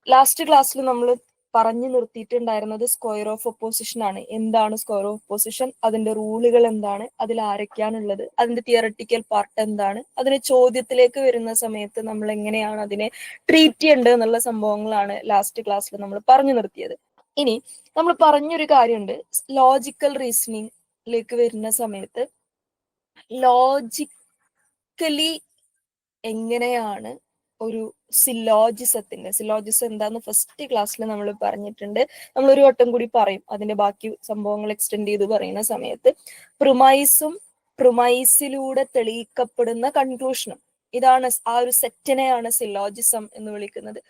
Last ക്ലാസ്സിൽ നമ്മൾ പറഞ്ഞു നിർത്തിയിട്ടുണ്ടായിരുന്നത് സ്ക്വയർ ഓഫ് ഒപ്പോസിഷൻ ആണ്. എന്താണ് സ്ക്വയർ ഓഫ് ഒപ്പോസിഷൻ, അതിന്റെ റൂളുകൾ എന്താണ്, അതിൽ ആരൊക്കെയാണുള്ളത്, അതിന്റെ തിയറട്ടിക്കൽ പാർട്ട് എന്താണ്, അതിന് ചോദ്യത്തിലേക്ക് വരുന്ന സമയത്ത് നമ്മൾ എങ്ങനെയാണ് അതിനെ ട്രീറ്റ് ചെയ്യേണ്ടത് എന്നുള്ള സംഭവങ്ങളാണ് ലാസ്റ്റ് ക്ലാസ്സിൽ നമ്മൾ പറഞ്ഞു നിർത്തിയത്. ഇനി നമ്മൾ പറഞ്ഞൊരു കാര്യമുണ്ട്, ലോജിക്കൽ റീസണിങ്ങിലേക്ക് വരുന്ന സമയത്ത് ലോജിക്കലി എങ്ങനെയാണ് ഒരു സിലോജിസം എന്താന്ന് ഫസ്റ്റ് ക്ലാസ്സിൽ നമ്മൾ പറഞ്ഞിട്ടുണ്ട്. നമ്മൾ ഒരു വട്ടം കൂടി പറയും, അതിന്റെ ബാക്കി സംഭവങ്ങൾ എക്സ്റ്റെൻഡ് ചെയ്ത് പറയുന്ന സമയത്ത് പ്രിമൈസിലൂടെ തെളിയിക്കപ്പെടുന്ന കൺക്ലൂഷനും, ഇതാണ് ആ ഒരു സെറ്റിനെയാണ് സിലോജിസം എന്ന് വിളിക്കുന്നത്.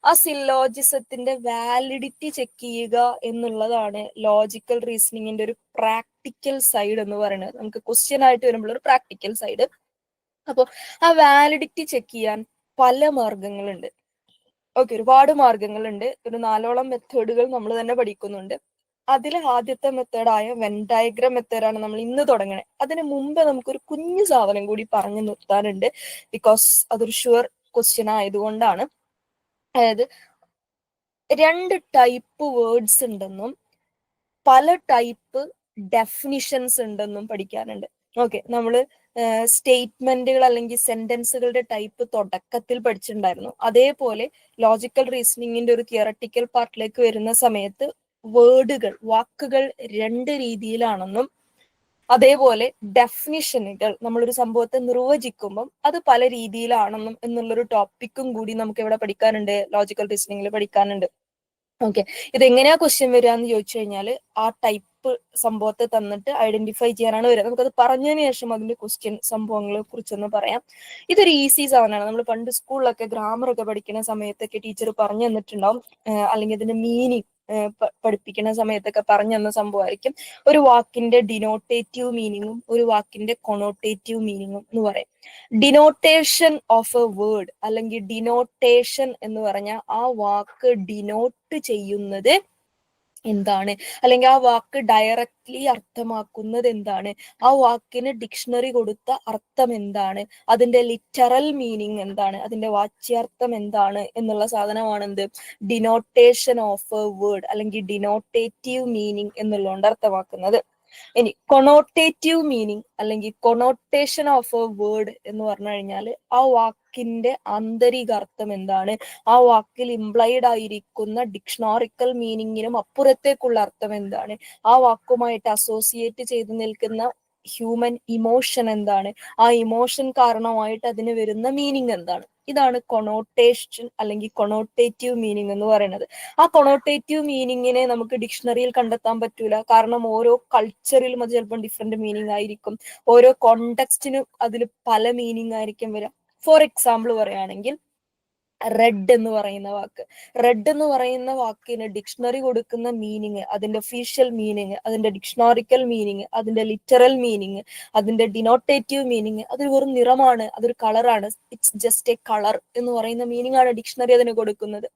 ആ സിലോജിസത്തിന്റെ വാലിഡിറ്റി ചെക്ക് ചെയ്യുക എന്നുള്ളതാണ് ലോജിക്കൽ റീസണിങ്ങിന്റെ ഒരു പ്രാക്ടിക്കൽ സൈഡ് എന്ന് പറയുന്നത്. നമുക്ക് ക്വസ്റ്റ്യൻ ആയിട്ട് വരുമ്പോൾ ഒരു പ്രാക്ടിക്കൽ സൈഡ്. അപ്പോൾ ആ വാലിഡിറ്റി ചെക്ക് ചെയ്യാൻ പല മാർഗങ്ങളുണ്ട്. ഓക്കെ, ഒരുപാട് മാർഗങ്ങളുണ്ട്. ഒരു 4ഓളം മെത്തേഡുകൾ നമ്മൾ തന്നെ പഠിക്കുന്നുണ്ട്. അതിൽ ആദ്യത്തെ മെത്തേഡായ വെൻ ഡയഗ്രാം മെത്തേഡാണ് നമ്മൾ ഇന്ന് തുടങ്ങണേ. അതിന് മുമ്പ് നമുക്കൊരു കുഞ്ഞു സാധനം കൂടി പറഞ്ഞു നിർത്താനുണ്ട്, ബിക്കോസ് അതൊരു ഷുവർ ക്വസ്റ്റ്യൻ ആയതുകൊണ്ടാണ്. അതായത് 2 ടൈപ്പ് വേർഡ്സ് ഉണ്ടെന്നും പല ടൈപ്പ് ഡെഫിനിഷൻസ് ഉണ്ടെന്നും പഠിക്കാനുണ്ട്. ഓക്കെ, നമ്മള് സ്റ്റേറ്റ്മെന്റുകൾ അല്ലെങ്കിൽ സെന്റൻസുകളുടെ ടൈപ്പ് തുടക്കത്തിൽ പഠിച്ചിട്ടുണ്ടായിരുന്നു. അതേപോലെ ലോജിക്കൽ റീസണിങ്ങിന്റെ ഒരു തിയറട്ടിക്കൽ പാർട്ടിലേക്ക് വരുന്ന സമയത്ത് വാക്കുകൾ 2 രീതിയിലാണെന്നും, അതേപോലെ ഡെഫിനിഷനുകൾ നമ്മളൊരു സംഭവത്തെ നിർവചിക്കുമ്പം അത് പല രീതിയിലാണെന്നും എന്നുള്ളൊരു ടോപ്പിക്കും കൂടി നമുക്ക് ഇവിടെ പഠിക്കാനുണ്ട്, ലോജിക്കൽ റീസണിങ്ങിൽ പഠിക്കാനുണ്ട്. ഓക്കെ, ഇതെങ്ങനെയാ ക്വസ്റ്റ്യൻ വരിക എന്ന് ചോദിച്ചു കഴിഞ്ഞാൽ ആ ടൈപ്പ് സംഭവത്തെ തന്നിട്ട് ഐഡന്റിഫൈ ചെയ്യാനാണ് വരിക. നമുക്കത് പറഞ്ഞതിന് ശേഷം അതിന്റെ ക്വസ്റ്റ്യൻ സംഭവങ്ങളെ കുറിച്ചൊന്ന് പറയാം. ഇതൊരു ഈസി സാധനമാണ്. നമ്മൾ പണ്ട് സ്കൂളിലൊക്കെ ഗ്രാമർ ഒക്കെ പഠിക്കുന്ന സമയത്തൊക്കെ ടീച്ചർ പറഞ്ഞു തന്നിട്ടുണ്ടാവും, അല്ലെങ്കിൽ അതിന്റെ മീനിങ് പഠിപ്പിക്കുന്ന സമയത്തൊക്കെ പറഞ്ഞു തന്ന സംഭവമായിരിക്കും. ഒരു വാക്കിന്റെ ഡിനോട്ടേറ്റീവ് മീനിങ്ങും ഒരു വാക്കിന്റെ കൊണോട്ടേറ്റീവ് മീനിങ്ങും എന്ന് പറയും. ഡിനോട്ടേഷൻ ഓഫ് എ വേർഡ് അല്ലെങ്കിൽ ഡിനോട്ടേഷൻ എന്ന് പറഞ്ഞാൽ ആ വാക്ക് ഡിനോട്ട് ചെയ്യുന്നത് എന്താണ്, അല്ലെങ്കിൽ ആ വാക്ക് ഡയറക്റ്റ്ലി അർത്ഥമാക്കുന്നത് എന്താണ്, ആ വാക്കിന് ഡിക്ഷണറി കൊടുത്ത അർത്ഥം എന്താണ്, അതിന്റെ ലിറ്ററൽ മീനിങ് എന്താണ്, അതിന്റെ വാച്യാർത്ഥം എന്താണ് എന്നുള്ള സാധനമാണ് എന്ത്, ഡിനോട്ടേഷൻ ഓഫ് എ വേർഡ് അല്ലെങ്കിൽ ഡിനോട്ടേറ്റീവ് മീനിങ് എന്നുള്ളതുകൊണ്ട് അർത്ഥമാക്കുന്നത്. ഇനി കൊണോട്ടേറ്റീവ് മീനിങ് അല്ലെങ്കിൽ കൊണോട്ടേഷൻ ഓഫ് എ വേർഡ് എന്ന് പറഞ്ഞു കഴിഞ്ഞാൽ ആ വാക്കിന്റെ ആന്തരികാർത്ഥം എന്താണ്, ആ വാക്കിൽ ഇംപ്ലൈഡ് ആയിരിക്കുന്ന ഡിക്ഷണറിക്കൽ മീനിങ്ങിനും അപ്പുറത്തേക്കുള്ള അർത്ഥം എന്താണ്, ആ വാക്കുമായിട്ട് അസോസിയേറ്റ് ചെയ്ത് നിൽക്കുന്ന ഹ്യൂമൻ ഇമോഷൻ എന്താണ്, ആ ഇമോഷൻ കാരണമായിട്ട് അതിന് വരുന്ന മീനിങ് എന്താണ്. ഇതാണ് കൊണോട്ടേഷൻ അല്ലെങ്കിൽ കൊണോട്ടേറ്റീവ് മീനിങ് എന്ന് പറയുന്നത്. ആ കൊണോട്ടേറ്റീവ് മീനിങ്ങിനെ നമുക്ക് ഡിക്ഷണറിയിൽ കണ്ടെത്താൻ പറ്റൂല, കാരണം ഓരോ കൾച്ചറിലും അത് ചിലപ്പോൾ ഡിഫറെന്റ് മീനിങ് ആയിരിക്കും, ഓരോ കോണ്ടെക്സ്റ്റിനും അതിൽ പല മീനിങ് ആയിരിക്കും വരിക. ഫോർ എക്സാമ്പിൾ പറയുകയാണെങ്കിൽ റെഡ് എന്ന് പറയുന്ന വാക്കിന് ഡിക്ഷണറി കൊടുക്കുന്ന മീനിങ്, അതിന്റെ ഒഫീഷ്യൽ മീനിങ്, അതിന്റെ ഡിക്ഷണറിക്കൽ മീനിങ്, അതിന്റെ ലിറ്ററൽ മീനിങ്, അതിന്റെ ഡിനോട്ടേറ്റീവ് മീനിങ്, അതൊരു വെറും നിറമാണ്, അതൊരു കളറാണ്, ഇറ്റ്സ് ജസ്റ്റ് എ കളർ എന്ന് പറയുന്ന മീനിങ് ആണ് ഡിക്ഷണറി അതിന് കൊടുക്കുന്നത്.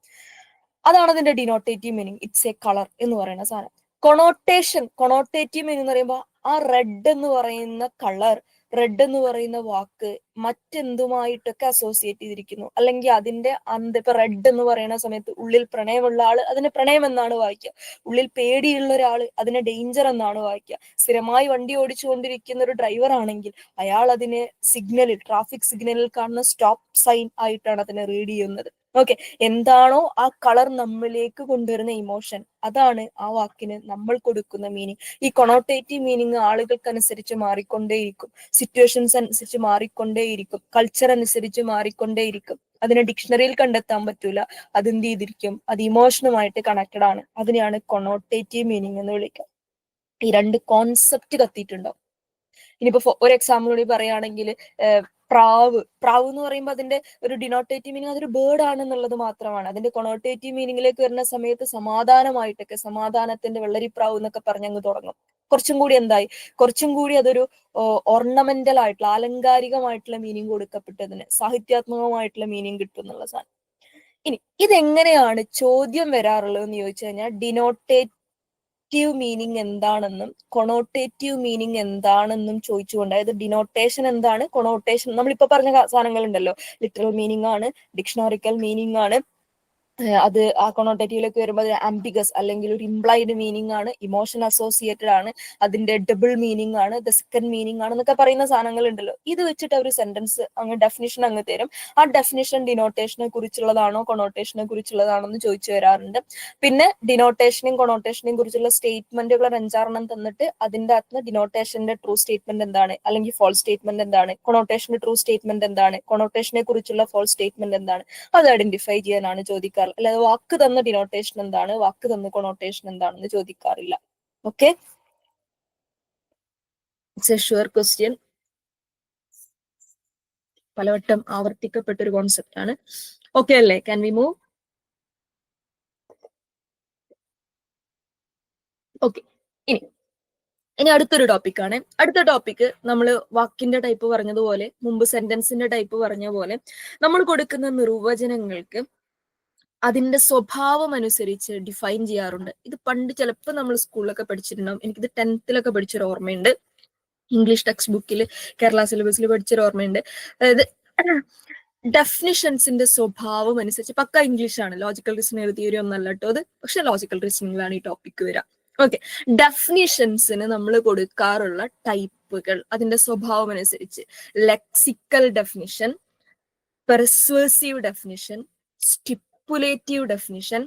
അതാണ് അതിന്റെ denotative meaning, it's A colour എന്ന് പറയുന്ന സാധനം. കൊണോട്ടേറ്റീവ് മീനിങ് എന്ന് പറയുമ്പോൾ ആ റെഡ് എന്ന് പറയുന്ന കളർ, റെഡ് എന്ന് പറയുന്ന വാക്ക് മറ്റെന്തുമായിട്ടൊക്കെ അസോസിയേറ്റ് ചെയ്തിരിക്കുന്നു, അല്ലെങ്കിൽ അതിന്റെ ഇപ്പൊ റെഡ് എന്ന് പറയുന്ന സമയത്ത് ഉള്ളിൽ പ്രണയമുള്ള ആള് അതിനെ പ്രണയം എന്നാണ് വായിക്കുക, ഉള്ളിൽ പേടിയുള്ള ഒരാള് അതിനെ ഡേഞ്ചർ എന്നാണ് വായിക്കുക, സ്ഥിരമായി വണ്ടി ഓടിച്ചുകൊണ്ടിരിക്കുന്ന ഒരു ഡ്രൈവർ ആണെങ്കിൽ അയാൾ അതിനെ ട്രാഫിക് സിഗ്നലിൽ കാണുന്ന സ്റ്റോപ്പ് സൈൻ ആയിട്ടാണ് അതിനെ റീഡ് ചെയ്യുന്നത്. ഓക്കെ, എന്താണോ ആ കളർ നമ്മളിലേക്ക് കൊണ്ടുവരുന്ന ഇമോഷൻ, അതാണ് ആ വാക്കിന് നമ്മൾ കൊടുക്കുന്ന മീനിങ്. ഈ കൊണോട്ടേറ്റീവ് മീനിങ് ആളുകൾക്കനുസരിച്ച് മാറിക്കൊണ്ടേയിരിക്കും, സിറ്റുവേഷൻസ് അനുസരിച്ച് മാറിക്കൊണ്ടേയിരിക്കും, കൾച്ചർ അനുസരിച്ച് മാറിക്കൊണ്ടേയിരിക്കും. അതിനെ ഡിക്ഷണറിയിൽ കണ്ടെത്താൻ പറ്റൂല, അതെന്ത് ചെയ്തിരിക്കും, അത് ഇമോഷനുമായിട്ട് കണക്റ്റഡ് ആണ്. അതിനെയാണ് കൊണോട്ടേറ്റീവ് മീനിങ് എന്ന് വിളിക്കുക. ഈ 2 കോൺസെപ്റ്റ് കത്തിയിട്ടുണ്ടോ. ഇനിയിപ്പോ ഒരു എക്സാമ്പിൾ കൂടി പറയുകയാണെങ്കിൽ പ്രാവ് എന്ന് പറയുമ്പോൾ അതിന്റെ ഒരു ഡിനോട്ടേറ്റീവ് മീനിങ് അതൊരു ബേർഡ് ആണെന്നുള്ളത് മാത്രമാണ്. അതിന്റെ കൊണോട്ടേറ്റീവ് മീനിങ്ങിലേക്ക് വരുന്ന സമയത്ത് സമാധാനമായിട്ടൊക്കെ, സമാധാനത്തിന്റെ വെള്ളരിപ്രാവ് എന്നൊക്കെ പറഞ്ഞങ്ങ് തുടങ്ങും. കുറച്ചും കൂടി അതൊരു ഓർണമെന്റൽ ആയിട്ടുള്ള ആലങ്കാരികമായിട്ടുള്ള മീനിങ് കൊടുക്കപ്പെട്ടതിന് സാഹിത്യാത്മകമായിട്ടുള്ള മീനിങ് കിട്ടും എന്നുള്ള സാധനം. ഇനി ഇതെങ്ങനെയാണ് ചോദ്യം വരാറുള്ളത് എന്ന് ചോദിച്ചു കഴിഞ്ഞാൽ ഡിനോട്ടേറ്റീവ് മീനിങ് എന്താണെന്നും കൊണോട്ടേറ്റീവ് മീനിങ് എന്താണെന്നും ചോദിച്ചുകൊണ്ട്, അതായത് ഡിനോട്ടേഷൻ എന്താണ്, കൊണോട്ടേഷൻ നമ്മളിപ്പോ പറഞ്ഞ സാധനങ്ങൾ ഉണ്ടല്ലോ, ലിറ്ററൽ മീനിങ് ആണ്, ഡിക്ഷണറിക്കൽ മീനിങ് ആണ്, അത് ആ കൊണോട്ടേറ്റീവിലേക്ക് വരുമ്പോൾ ആംബിഗസ് അല്ലെങ്കിൽ ഒരു ഇംപ്ലൈഡ് മീനിങ് ആണ്, ഇമോഷൻ അസോസിയേറ്റഡ് ആണ്, അതിന്റെ ഡബിൾ മീനിങ് ആണ്, ദ സെക്കൻഡ് മീനിങ് ആണ് എന്നൊക്കെ പറയുന്ന സാധനങ്ങൾ ഉണ്ടല്ലോ. ഇത് വെച്ചിട്ട് ഒരു സെന്റൻസ് അങ്ങ് ഡെഫിനിഷൻ അങ്ങ് തരും. ആ ഡെഫിനിഷൻ ഡിനോട്ടേഷനെ കുറിച്ചുള്ളതാണോ കൊണോട്ടേഷനെ കുറിച്ചുള്ളതാണോ എന്ന് ചോദിച്ചു വരാറുണ്ട്. പിന്നെ ഡിനോട്ടേഷനെയും കൊണോട്ടേഷനെയും കുറിച്ചുള്ള സ്റ്റേറ്റ്മെന്റുകൾ ഒരു 5-6 തന്നിട്ട് അതിന്റെ അകത്ത് ഡിനോട്ടേഷന്റെ ട്രൂ സ്റ്റേറ്റ്മെന്റ് എന്താണ് അല്ലെങ്കിൽ ഫോൾസ് സ്റ്റേറ്റ്മെന്റ് എന്താണ്, കൊണോട്ടേഷന്റെ ട്രൂ സ്റ്റേറ്റ്മെന്റ് എന്താണ്, കൊണോട്ടേഷനെ കുറിച്ചുള്ള ഫോൾസ് സ്റ്റേറ്റ്മെന്റ് എന്താണ്, അത് ഐഡന്റിഫൈ ചെയ്യാനാണ് ചോദിക്കാറ്. അല്ലാതെ വാക്ക് തന്ന ഡിനോട്ടേഷൻ എന്താണ്, വാക്ക് തന്ന കൊണോട്ടേഷൻ എന്താണെന്ന് ചോദിക്കാറില്ല. Okay, it's a sure question. പലവട്ടം ആവർത്തിക്കപ്പെട്ട ഒരു കോൺസെപ്റ്റ് ആണ്. ഓക്കെ അല്ലേ? Can we move? ഓക്കെ, ഇനി അടുത്തൊരു ടോപ്പിക്കാണ്. അടുത്ത ടോപ്പിക് നമ്മൾ വാക്കിന്റെ ടൈപ്പ് പറഞ്ഞതുപോലെ, മുമ്പ് സെന്റൻസിന്റെ ടൈപ്പ് പറഞ്ഞ പോലെ, നമ്മൾ കൊടുക്കുന്ന നിർവചനങ്ങൾക്ക് അതിന്റെ സ്വഭാവം അനുസരിച്ച് ഡിഫൈൻ ചെയ്യാറുണ്ട്. ഇത് പണ്ട് ചിലപ്പോൾ നമ്മൾ സ്കൂളിലൊക്കെ പഠിച്ചിട്ടുണ്ടാവും. എനിക്കിത് 10th പഠിച്ചൊരു ഓർമ്മയുണ്ട്. ഇംഗ്ലീഷ് ടെക്സ്റ്റ് ബുക്കിൽ കേരള സിലബസിൽ പഠിച്ചൊരു ഓർമ്മയുണ്ട്. അതായത് ഡെഫിനിഷൻസിന്റെ സ്വഭാവം അനുസരിച്ച്, പക്ക ഇംഗ്ലീഷാണ്, ലോജിക്കൽ റീസണിംഗ് തിയറി ഒന്നല്ല കേട്ടോ അത്, പക്ഷെ ലോജിക്കൽ റീസണിംഗിലാണ് ഈ ടോപ്പിക് വരിക. ഓക്കെ, ഡെഫിനിഷൻസിന് നമ്മൾ കൊടുക്കാറുള്ള ടൈപ്പുകൾ അതിന്റെ സ്വഭാവം അനുസരിച്ച്: lexical definition, persuasive definition, stipulative definition,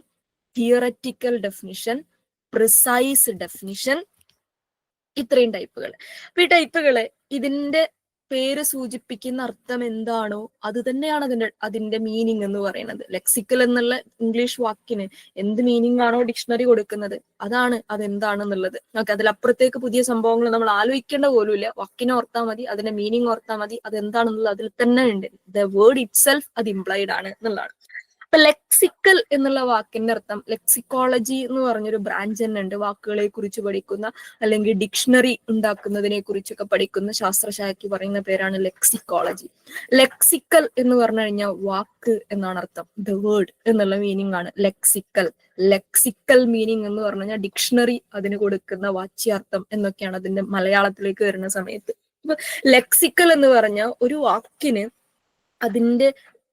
theoretical definition, precise definition, ഇത്രയും ടൈപ്പുകൾ. അപ്പൊ ഈ ടൈപ്പുകളെ ഇതിന്റെ പേര് സൂചിപ്പിക്കുന്ന അർത്ഥം എന്താണോ അത് തന്നെയാണ് അതിന്റെ മീനിങ് എന്ന് പറയുന്നത്. ലെക്സിക്കൽ എന്നുള്ള ഇംഗ്ലീഷ് വാക്കിന് എന്ത് മീനിങ് ആണോ ഡിക്ഷണറി കൊടുക്കുന്നത് അതാണ് അതെന്താണെന്നുള്ളത്. ഓക്കെ, അതിലപ്പുറത്തേക്ക് പുതിയ സംഭവങ്ങൾ നമ്മൾ ആലോചിക്കേണ്ട പോലുമില്ല. വാക്കിനെ ഓർത്താൽ മതി, അതിന്റെ മീനിങ് ഓർത്താൽ മതി, അതെന്താണെന്നുള്ളത് അതിൽ തന്നെ ഉണ്ട്. ദ വേർഡ് ഇറ്റ് സെൽഫ് അത് ഇംപ്ലൈഡ് ആണ് എന്നുള്ളതാണ്. അപ്പൊ ലെക്സിക്കൽ എന്നുള്ള വാക്കിന്റെ അർത്ഥം, ലെക്സിക്കോളജി എന്ന് പറഞ്ഞൊരു ബ്രാഞ്ച് തന്നെ ഉണ്ട്. വാക്കുകളെ കുറിച്ച് പഠിക്കുന്ന അല്ലെങ്കിൽ ഡിക്ഷണറി ഉണ്ടാക്കുന്നതിനെ കുറിച്ചൊക്കെ പഠിക്കുന്ന ശാസ്ത്രശാഖയ്ക്ക് പറയുന്ന പേരാണ് ലെക്സിക്കോളജി. ലെക്സിക്കൽ എന്ന് പറഞ്ഞു കഴിഞ്ഞാൽ വാക്ക് എന്നാണ് അർത്ഥം. ദ വേർഡ് എന്നുള്ള മീനിങ് ആണ് ലെക്സിക്കൽ. ലെക്സിക്കൽ മീനിങ് എന്ന് പറഞ്ഞു കഴിഞ്ഞാൽ ഡിക്ഷണറി അതിന് കൊടുക്കുന്ന വാച്യാർത്ഥം എന്നൊക്കെയാണ് അതിന്റെ മലയാളത്തിലേക്ക് വരുന്ന സമയത്ത്. അപ്പൊ ലെക്സിക്കൽ എന്ന് പറഞ്ഞ ഒരു വാക്കിന് അതിന്റെ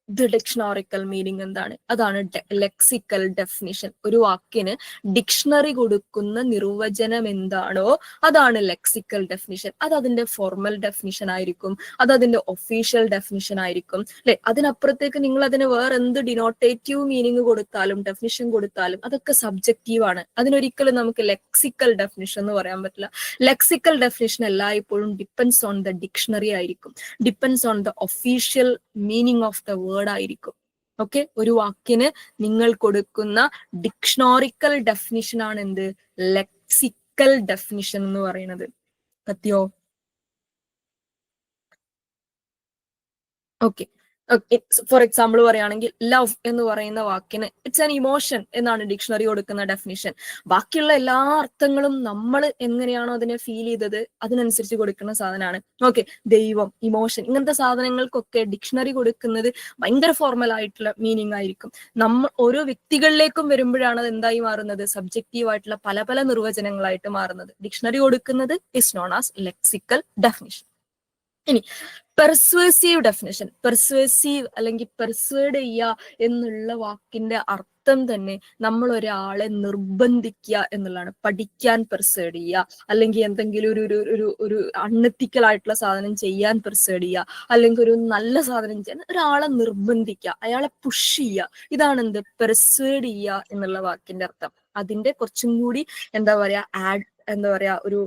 ഡിക്ഷണറിക്കൽ മീനിങ് എന്താണ്, അതാണ് ലെക്സിക്കൽ ഡെഫിനിഷൻ. ഒരു വാക്കിന് ഡിക്ഷണറി കൊടുക്കുന്ന നിർവചനം എന്താണോ അതാണ് ലെക്സിക്കൽ ഡെഫിനിഷൻ. അത് അതിന്റെ ഫോർമൽ ഡെഫിനിഷൻ ആയിരിക്കും, അത് അതിന്റെ ഒഫീഷ്യൽ ഡെഫിനിഷൻ ആയിരിക്കും, അല്ലെ? അതിനപ്പുറത്തേക്ക് നിങ്ങൾ അതിന് വേറെ എന്ത് ഡിനോട്ടേറ്റീവ് മീനിങ് കൊടുത്താലും ഡെഫിനിഷൻ കൊടുത്താലും അതൊക്കെ സബ്ജക്റ്റീവ് ആണ്. അതിനൊരിക്കലും നമുക്ക് ലെക്സിക്കൽ ഡെഫിനിഷൻ എന്ന് പറയാൻ പറ്റില്ല. ലെക്സിക്കൽ ഡെഫിനിഷൻ എല്ലായ്പ്പോഴും ഡിപ്പെൻഡ്സ് ഓൺ ദ ഡിക്ഷണറി ആയിരിക്കും, depends on the official meaning of the word ആയിരിക്കും. ഓക്കെ, ഒരു വാക്കിന് നിങ്ങൾ കൊടുക്കുന്ന ഡിക്ഷണോറിക്കൽ ഡെഫിനിഷൻ ആണ് എന്ത്, ലെക്സിക്കൽ ഡെഫിനിഷൻ എന്ന് പറയുന്നത്. കത്തിയോ? ഓക്കെ, ഫോർ എക്സാമ്പിൾ പറയുകയാണെങ്കിൽ ലവ് എന്ന് പറയുന്ന വാക്കിന് ഇറ്റ്സ് ആൻ ഇമോഷൻ എന്നാണ് ഡിക്ഷണറി കൊടുക്കുന്ന ഡെഫിനിഷൻ. ബാക്കിയുള്ള എല്ലാ അർത്ഥങ്ങളും നമ്മൾ എങ്ങനെയാണോ അതിനെ ഫീൽ ചെയ്തത് അതിനനുസരിച്ച് കൊടുക്കുന്ന സാധനമാണ്. ഓക്കെ, ദൈവം, ഇമോഷൻ, ഇങ്ങനത്തെ സാധനങ്ങൾക്കൊക്കെ ഡിക്ഷണറി കൊടുക്കുന്നത് ഭയങ്കര ഫോർമൽ ആയിട്ടുള്ള മീനിങ് ആയിരിക്കും. നമ്മൾ ഓരോ വ്യക്തികളിലേക്കും വരുമ്പോഴാണ് അത് എന്തായി മാറുന്നത്, സബ്ജക്റ്റീവ് ആയിട്ടുള്ള പല പല നിർവചനങ്ങളായിട്ട് മാറുന്നത്. ഡിക്ഷണറി കൊടുക്കുന്നത് is known as lexical definition. ഇനി പെർസ്വേസീവ് ഡെഫിനിഷൻ. പെർസ്വേസീവ് അല്ലെങ്കിൽ പെർസ്വേഡ് ചെയ്യുക എന്നുള്ള വാക്കിന്റെ അർത്ഥം തന്നെ നമ്മൾ ഒരാളെ നിർബന്ധിക്കുക എന്നുള്ളതാണ്. പഠിക്കാൻ പെർസ്വേഡ് ചെയ്യുക, അല്ലെങ്കിൽ എന്തെങ്കിലും ഒരു അൺഎത്തിക്കൽ ആയിട്ടുള്ള സാധനം ചെയ്യാൻ പെർസ്വേഡ് ചെയ്യുക, അല്ലെങ്കിൽ ഒരു നല്ല സാധനം ചെയ്യാൻ ഒരാളെ നിർബന്ധിക്കുക, അയാളെ പുഷ് ചെയ്യുക. ഇതാണ് എന്ത്, പെർസ്വേഡ് ചെയ്യുക എന്നുള്ള വാക്കിന്റെ അർത്ഥം. അതിന്റെ കുറച്ചും കൂടി എന്താ പറയാ ഒരു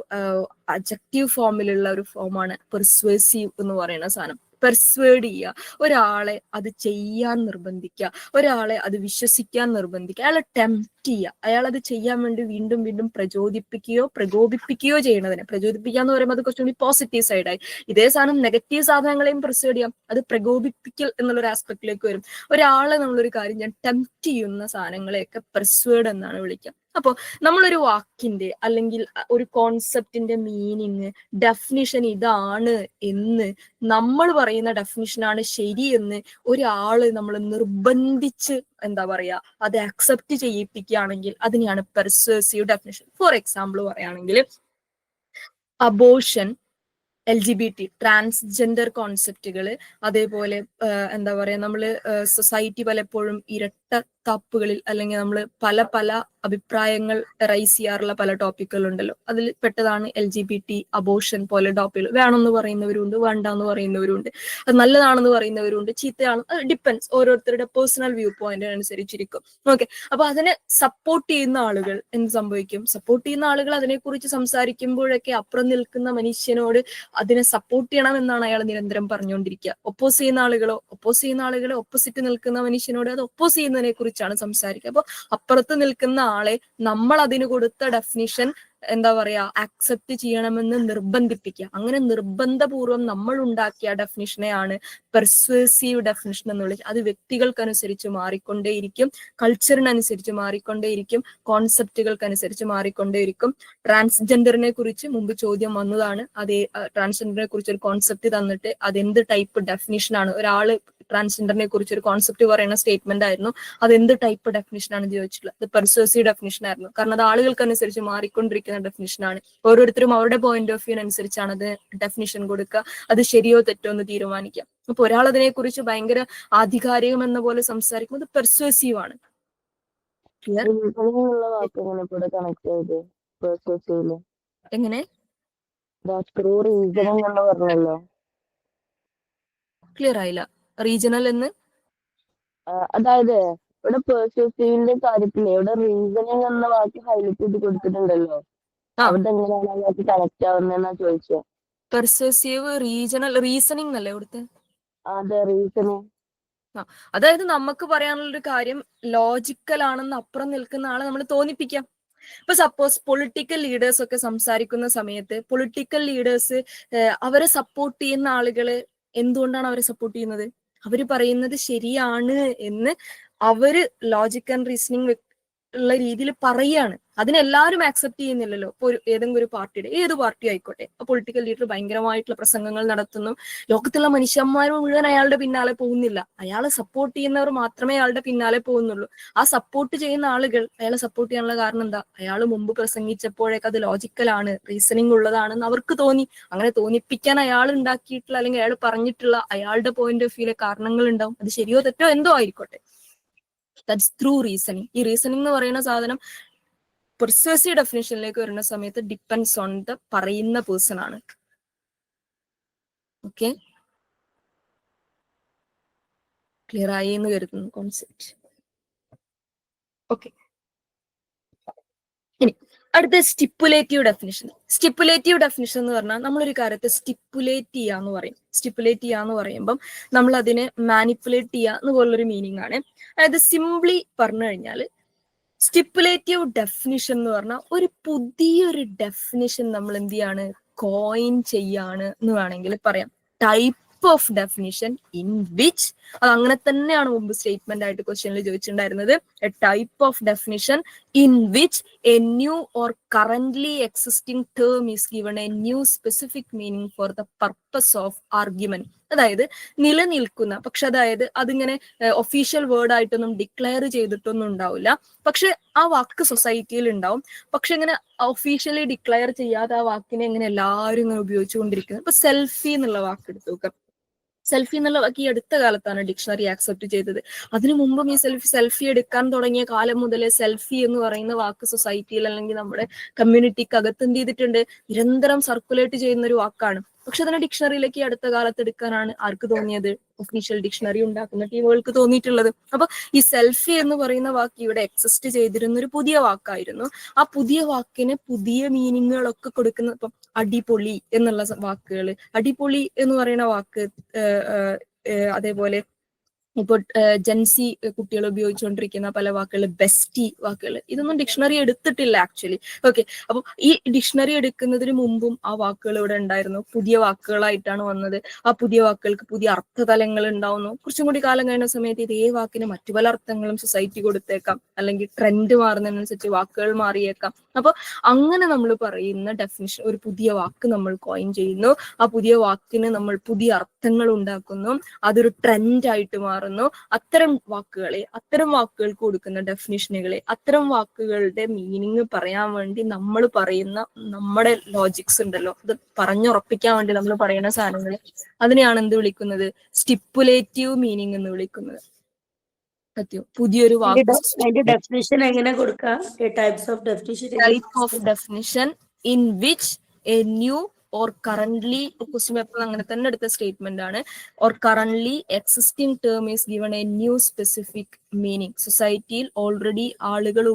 അഡ്ജക്റ്റീവ് ഫോമിലുള്ള ഒരു ഫോമാണ് പെർസ്വേസീവ് എന്ന് പറയുന്ന സാധനം. പെർസ്വേഡ് ചെയ്യുക, ഒരാളെ അത് ചെയ്യാൻ നിർബന്ധിക്കുക, ഒരാളെ അത് വിശ്വസിക്കാൻ നിർബന്ധിക്കുക, അയാളെ ടെംപ്റ്റ് ചെയ്യുക, അയാളത് ചെയ്യാൻ വേണ്ടി വീണ്ടും വീണ്ടും പ്രകോപിപ്പിക്കുകയോ ചെയ്യണതിനെ. പ്രചോദിപ്പിക്കുക എന്ന് പറയുമ്പോൾ അത് കുറച്ചുകൂടി പോസിറ്റീവ് സൈഡായി. ഇതേ സാധനം നെഗറ്റീവ് സാധനങ്ങളെയും പെർസ്വേഡ് ചെയ്യാം, അത് പ്രകോപിപ്പിക്കൽ എന്നുള്ളൊരു ആസ്പെക്റ്റിലേക്ക് വരും. ഒരാളെ നമ്മളൊരു കാര്യം ഞാൻ ടെംപ്റ്റ് ചെയ്യുന്ന സാധനങ്ങളെയൊക്കെ പെർസ്വേഡ് എന്നാണ് വിളിക്കുക. അപ്പോ നമ്മളൊരു വാക്കിന്റെ അല്ലെങ്കിൽ ഒരു കോൺസെപ്റ്റിന്റെ മീനിങ്, ഡെഫിനിഷൻ ഇതാണ് എന്ന് നമ്മൾ പറയുന്ന ഡെഫിനിഷനാണ് ശരിയെന്ന് ഒരാള് നമ്മൾ നിർബന്ധിച്ച് എന്താ പറയാ അത് അക്സെപ്റ്റ് ചെയ്യിപ്പിക്കുകയാണെങ്കിൽ അതിനെയാണ് പെർസ്വേസീവ് ഡെഫിനിഷൻ. ഫോർ എക്സാമ്പിൾ പറയുകയാണെങ്കിൽ അബോർഷൻ, LGBT, ട്രാൻസ്ജെൻഡർ കോൺസെപ്റ്റുകൾ, അതേപോലെ എന്താ പറയാ നമ്മള് സൊസൈറ്റി പലപ്പോഴും ഇരട്ട താപ്പുകളിൽ അല്ലെങ്കിൽ നമ്മൾ പല പല അഭിപ്രായങ്ങൾ റൈസ് ചെയ്യാറുള്ള പല ടോപ്പിക്കുകളുണ്ടല്ലോ. അതിൽ പെട്ടതാണ് LGBT, അബോർഷൻ പോലെ ടോപ്പിക്കുകൾ. വേണമെന്ന് പറയുന്നവരുണ്ട്, വേണ്ട എന്ന് പറയുന്നവരുണ്ട്, അത് നല്ലതാണെന്ന് പറയുന്നവരുണ്ട്, ചീത്തയാണ്. അത് ഡിപ്പെൻസ്, ഓരോരുത്തരുടെ പേഴ്സണൽ വ്യൂ പോയിന്റ് അനുസരിച്ചിരിക്കും. ഓക്കെ, അപ്പൊ അതിനെ സപ്പോർട്ട് ചെയ്യുന്ന ആളുകൾ എന്ത് സംഭവിക്കും? സപ്പോർട്ട് ചെയ്യുന്ന ആളുകൾ അതിനെക്കുറിച്ച് സംസാരിക്കുമ്പോഴൊക്കെ അപ്പുറം നിൽക്കുന്ന മനുഷ്യനോട് അതിനെ സപ്പോർട്ട് ചെയ്യണം എന്നാണ് അയാൾ നിരന്തരം പറഞ്ഞുകൊണ്ടിരിക്കുക. ഒപ്പോസ് ചെയ്യുന്ന ആളുകളെ ഓപ്പോസിറ്റ് നിൽക്കുന്ന മനുഷ്യനോട് അത് ഒപ്പോസ് ചെയ്യുന്നതിനെ കുറിച്ചാണ് സംസാരിക്കുക. അപ്പൊ അപ്പുറത്ത് നിൽക്കുന്ന ആളെ നമ്മൾ അതിന് കൊടുത്ത ഡെഫിനിഷൻ എന്താ പറയാ ആക്സെപ്റ്റ് ചെയ്യണമെന്ന് നിർബന്ധിപ്പിക്കുക. അങ്ങനെ നിർബന്ധപൂർവം നമ്മൾ ഉണ്ടാക്കിയ ഡെഫിനിഷനെയാണ് പെർസ്വേസീവ് ഡെഫിനിഷൻ എന്ന് വിളിക്കുക. അത് വ്യക്തികൾക്കനുസരിച്ച് മാറിക്കൊണ്ടേയിരിക്കും, കൾച്ചറിനനുസരിച്ച് മാറിക്കൊണ്ടേയിരിക്കും, കോൺസെപ്റ്റുകൾക്കനുസരിച്ച് മാറിക്കൊണ്ടേയിരിക്കും. ട്രാൻസ്ജെൻഡറിനെ കുറിച്ച് മുമ്പ് ചോദ്യം വന്നതാണ്. അതേ ട്രാൻസ്ജെൻഡറിനെ കുറിച്ച് ഒരു കോൺസെപ്റ്റ് തന്നിട്ട് അതെന്ത് ടൈപ്പ് ഡെഫിനിഷൻ ആണ്, ഒരാള് ട്രാൻസ്ജെൻഡറിനെ കുറിച്ച് ഒരു കോൺസെപ്റ്റ് പറയുന്ന സ്റ്റേറ്റ്മെന്റ് ആയിരുന്നു, അത് എന്ത് ടൈപ്പ് ഡെഫിനിഷൻ ആണ് ചോദിച്ചിട്ടുള്ളത്. അത് പെർസ്വേസീവ് ഡെഫിനിഷൻ ആയിരുന്നു. കാരണം അത് ആളുകൾക്കനുസരിച്ച് മാറിക്കൊണ്ടിരിക്കുന്ന ഡെഫിനിഷനാണ്. ഓരോരുത്തരും അവരുടെ പോയിന്റ് ഓഫ് വ്യൂ അനുസരിച്ചാണ് അത് ഡെഫിനിഷൻ കൊടുക്കുക. അത് ശരിയോ തെറ്റോ എന്ന് തീരുമാനിക്കാം. അപ്പൊ ഒരാൾ അതിനെ കുറിച്ച് ഭയങ്കര ആധികാരികം എന്ന പോലെ സംസാരിക്കുമ്പോൾ അത് പെർസ്വേസീവ് ആണ്. എങ്ങനെ ക്ലിയർ ആയില്ല? റീജിയണൽ എന്ന് അതായത് ഇവിടെ പെർസ്യൂസീവിന്റെ കാര്യത്തില് ഇവിടെ റീസണിങ് എന്ന വാക്ക് ഹൈലൈറ്റ് ചെയ്ത് കൊടുത്തിട്ടുണ്ടല്ലോ, അവിടെ എങ്ങനെയാണ് ആ വാക്ക് കണക്ട് ആവുന്നതെന്നാ ചോദിച്ചത്. പെർസ്യൂസീവ് റീജിയണൽ റീസണിങ് എന്നല്ലേ ഇവിടുത്തെ? അതെ, റീസണിങ്. അതായത് നമുക്ക് പറയാനുള്ളൊരു കാര്യം ലോജിക്കൽ ആണെന്ന് അപ്പുറം നിൽക്കുന്ന ആളെ നമ്മൾ തോന്നിപ്പിക്കാം. ഇപ്പൊ സപ്പോസ് പൊളിറ്റിക്കൽ ലീഡേഴ്സ് ഒക്കെ സംസാരിക്കുന്ന സമയത്ത് പൊളിറ്റിക്കൽ ലീഡേഴ്സ് അവരെ സപ്പോർട്ട് ചെയ്യുന്ന ആളുകള് എന്തുകൊണ്ടാണ് അവരെ സപ്പോർട്ട് ചെയ്യുന്നത്? അവര് പറയുന്നത് ശരിയാണ് എന്ന് അവര് ലോജിക് ആൻഡ് റീസണിങ് ഉള്ള രീതിയിൽ പറയാണ്. അതിനെല്ലാവരും ആക്സെപ്റ്റ് ചെയ്യുന്നില്ലല്ലോ. ഇപ്പൊ ഏതെങ്കിലും ഒരു പാർട്ടിയുടെ, ഏത് പാർട്ടി ആയിക്കോട്ടെ, പൊളിറ്റിക്കൽ ലീഡർ ഭയങ്കരമായിട്ടുള്ള പ്രസംഗങ്ങൾ നടത്തുന്നു, ലോകത്തുള്ള മനുഷ്യന്മാർ മുഴുവൻ അയാളുടെ പിന്നാലെ പോകുന്നില്ല, അയാളെ സപ്പോർട്ട് ചെയ്യുന്നവർ മാത്രമേ അയാളുടെ പിന്നാലെ പോകുന്നുള്ളൂ. ആ സപ്പോർട്ട് ചെയ്യുന്ന ആളുകൾ അയാളെ സപ്പോർട്ട് ചെയ്യാനുള്ള കാരണം എന്താ? അയാൾ മുമ്പ് പ്രസംഗിച്ചപ്പോഴേക്ക് അത് ലോജിക്കലാണ്, റീസണിങ് ഉള്ളതാണെന്ന് അവർക്ക് തോന്നി. അങ്ങനെ തോന്നിപ്പിക്കാൻ അയാൾ ഉണ്ടാക്കിയിട്ടുള്ള അല്ലെങ്കിൽ അയാൾ പറഞ്ഞിട്ടുള്ള അയാളുടെ പോയിന്റ് ഓഫ് വ്യൂയിലെ കാരണങ്ങൾ ഉണ്ടാവും. അത് ശരിയോ തെറ്റോ എന്തോ ആയിക്കോട്ടെ. That's through reasoning. ഈ റീസണിങ് എന്ന് പറയുന്ന സാധനം പെർസ്വേസീവ് ഡെഫിനിഷനിലേക്ക് വരുന്ന സമയത്ത് ഡിപ്പെൻസ് ഓൺ ദ പറയുന്ന പേഴ്സൺ ആണ്. ഓക്കെ, ക്ലിയർ ആയി എന്ന് കരുതുന്നു കോൺസെപ്റ്റ്. ഓക്കെ, ഇനി അടുത്ത സ്റ്റിപ്പുലേറ്റീവ് ഡെഫിനിഷൻ. സ്റ്റിപ്പുലേറ്റീവ് ഡെഫിനിഷൻ എന്ന് പറഞ്ഞാൽ നമ്മളൊരു കാര്യത്തെ സ്റ്റിപ്പുലേറ്റ് ചെയ്യാന്ന് പറയും. സ്റ്റിപ്പുലേറ്റ് ചെയ്യാന്ന് പറയുമ്പം നമ്മൾ അതിനെ മാനിപ്പുലേറ്റ് ചെയ്യുക എന്ന് പോലുള്ളൊരു മീനിങ് ആണ്. അതായത് സിംപ്ലി പറഞ്ഞു കഴിഞ്ഞാൽ സ്റ്റിപ്പുലേറ്റീവ് ഡെഫിനിഷൻ എന്ന് പറഞ്ഞാൽ ഒരു പുതിയൊരു ഡെഫിനിഷൻ നമ്മൾ എന്ത് ചെയ്യാണ്, കോയിൻ ചെയ്യാണ് എന്ന് വേണമെങ്കിൽ പറയാം. Type of definition in which, അത് അങ്ങനെ തന്നെയാണ് മുമ്പ് സ്റ്റേറ്റ്മെന്റ് ആയിട്ട് ക്വസ്റ്റ്യനിൽ ചോദിച്ചിട്ടുണ്ടായിരുന്നത്. A type of definition in which a new or currently existing term is given a new specific meaning for the purpose of argument. അതായത് നിലനിൽക്കുന്ന, പക്ഷെ അതായത് അതിങ്ങനെ ഒഫീഷ്യൽ വേർഡ് ആയിട്ടൊന്നും ഡിക്ലെയർ ചെയ്തിട്ടൊന്നും ഉണ്ടാവില്ല, പക്ഷെ ആ വാക്ക് സൊസൈറ്റിയിൽ ഉണ്ടാവും. പക്ഷെ ഇങ്ങനെ ഒഫീഷ്യലി ഡിക്ലെയർ ചെയ്യാതെ ആ വാക്കിനെ ഇങ്ങനെ എല്ലാവരും ഇങ്ങനെ ഉപയോഗിച്ചുകൊണ്ടിരിക്കുന്നത്. ഇപ്പൊ സെൽഫി എന്നുള്ള വാക്ക് എടുത്തു നോക്കാം. സെൽഫി എന്നുള്ള വാക്ക് ഈ അടുത്ത കാലത്താണ് ഡിക്ഷണറി ആക്സെപ്റ്റ് ചെയ്തത്. അതിനു മുമ്പും ഈ സെൽഫി എടുക്കാൻ തുടങ്ങിയ കാലം മുതലേ സെൽഫി എന്ന് പറയുന്ന വാക്ക് സൊസൈറ്റിയിൽ അല്ലെങ്കിൽ നമ്മുടെ കമ്മ്യൂണിറ്റിക്ക് അകത്ത് എന്ത് ചെയ്തിട്ടുണ്ട്, നിരന്തരം സർക്കുലേറ്റ് ചെയ്യുന്ന ഒരു വാക്കാണ്. പക്ഷെ അതിനെ ഡിക്ഷണറിയിലേക്ക് അടുത്ത കാലത്ത് എടുക്കാനാണ് ആർക്ക് തോന്നിയത്? ഒഫീഷ്യൽ ഡിക്ഷണറി ഉണ്ടാക്കുന്ന ടീമുകൾക്ക് തോന്നിയിട്ടുള്ളത്. അപ്പൊ ഈ സെൽഫി എന്ന് പറയുന്ന വാക്ക് ഇവിടെ എക്സിസ്റ്റ് ചെയ്തിരുന്ന ഒരു പുതിയ വാക്കായിരുന്നു. ആ പുതിയ വാക്കിന് പുതിയ മീനിങ്ങുകളൊക്കെ കൊടുക്കുന്ന, ഇപ്പം അടിപൊളി എന്നുള്ള വാക്കുകൾ, അടിപൊളി എന്ന് പറയുന്ന വാക്ക്, അതേപോലെ ഇപ്പോൾ ജെൻസി കുട്ടികൾ ഉപയോഗിച്ചുകൊണ്ടിരിക്കുന്ന പല വാക്കുകൾ, ബെസ്റ്റി വാക്കുകൾ, ഇതൊന്നും ഡിക്ഷണറി എടുത്തിട്ടില്ല ആക്ച്വലി. ഓക്കെ, അപ്പൊ ഈ ഡിക്ഷണറി എടുക്കുന്നതിന് മുമ്പും ആ വാക്കുകൾ ഇവിടെ ഉണ്ടായിരുന്നു, പുതിയ വാക്കുകളായിട്ടാണ് വന്നത്. ആ പുതിയ വാക്കുകൾക്ക് പുതിയ അർത്ഥതലങ്ങൾ ഉണ്ടാവുന്നു. കുറച്ചും കൂടി കാലം കഴിഞ്ഞ സമയത്ത് ഇതേ വാക്കിന് മറ്റു പല അർത്ഥങ്ങളും സൊസൈറ്റി കൊടുത്തേക്കാം, അല്ലെങ്കിൽ ട്രെൻഡ് മാറുന്നതിനനുസരിച്ച് വാക്കുകൾ മാറിയേക്കാം. അപ്പൊ അങ്ങനെ നമ്മൾ പറയുന്ന ഡെഫിനിഷൻ, ഒരു പുതിയ വാക്ക് നമ്മൾ കോയിൻ ചെയ്യുന്നു, ആ പുതിയ വാക്കിന് നമ്മൾ പുതിയ അർത്ഥങ്ങൾ ഉണ്ടാക്കുന്നു, അതൊരു ട്രെൻഡ് ആയിട്ട് മാറുന്നു. അത്തരം വാക്കുകൾക്ക് കൊടുക്കുന്ന ഡെഫിനിഷനുകളെ, അത്തരം വാക്കുകളുടെ മീനിങ് പറയാൻ വേണ്ടി നമ്മൾ പറയുന്ന നമ്മുടെ ലോജിക്സ് ഉണ്ടല്ലോ, അത് പറഞ്ഞുറപ്പിക്കാൻ വേണ്ടി നമ്മൾ പറയുന്ന സാധനങ്ങൾ, അതിനെയാണ് എന്ത് വിളിക്കുന്നത്? സ്റ്റിപ്പുലേറ്റീവ് മീനിങ് എന്ന് വിളിക്കുന്നത്. സത്യം പുതിയൊരു വാക്ക് അതിന്റെ ഡെഫിനിഷൻ എങ്ങനെ കൊടുക്കാം? Types of definition type of definition in which a new or currently question paper അങ്ങനെ തന്നെ എടുത്ത സ്റ്റേറ്റ്മെന്റ് ആണ് or currently existing term is given a new specific meaning. സൊസൈറ്റിയിൽ ഓൾറെഡി ആളുകൾ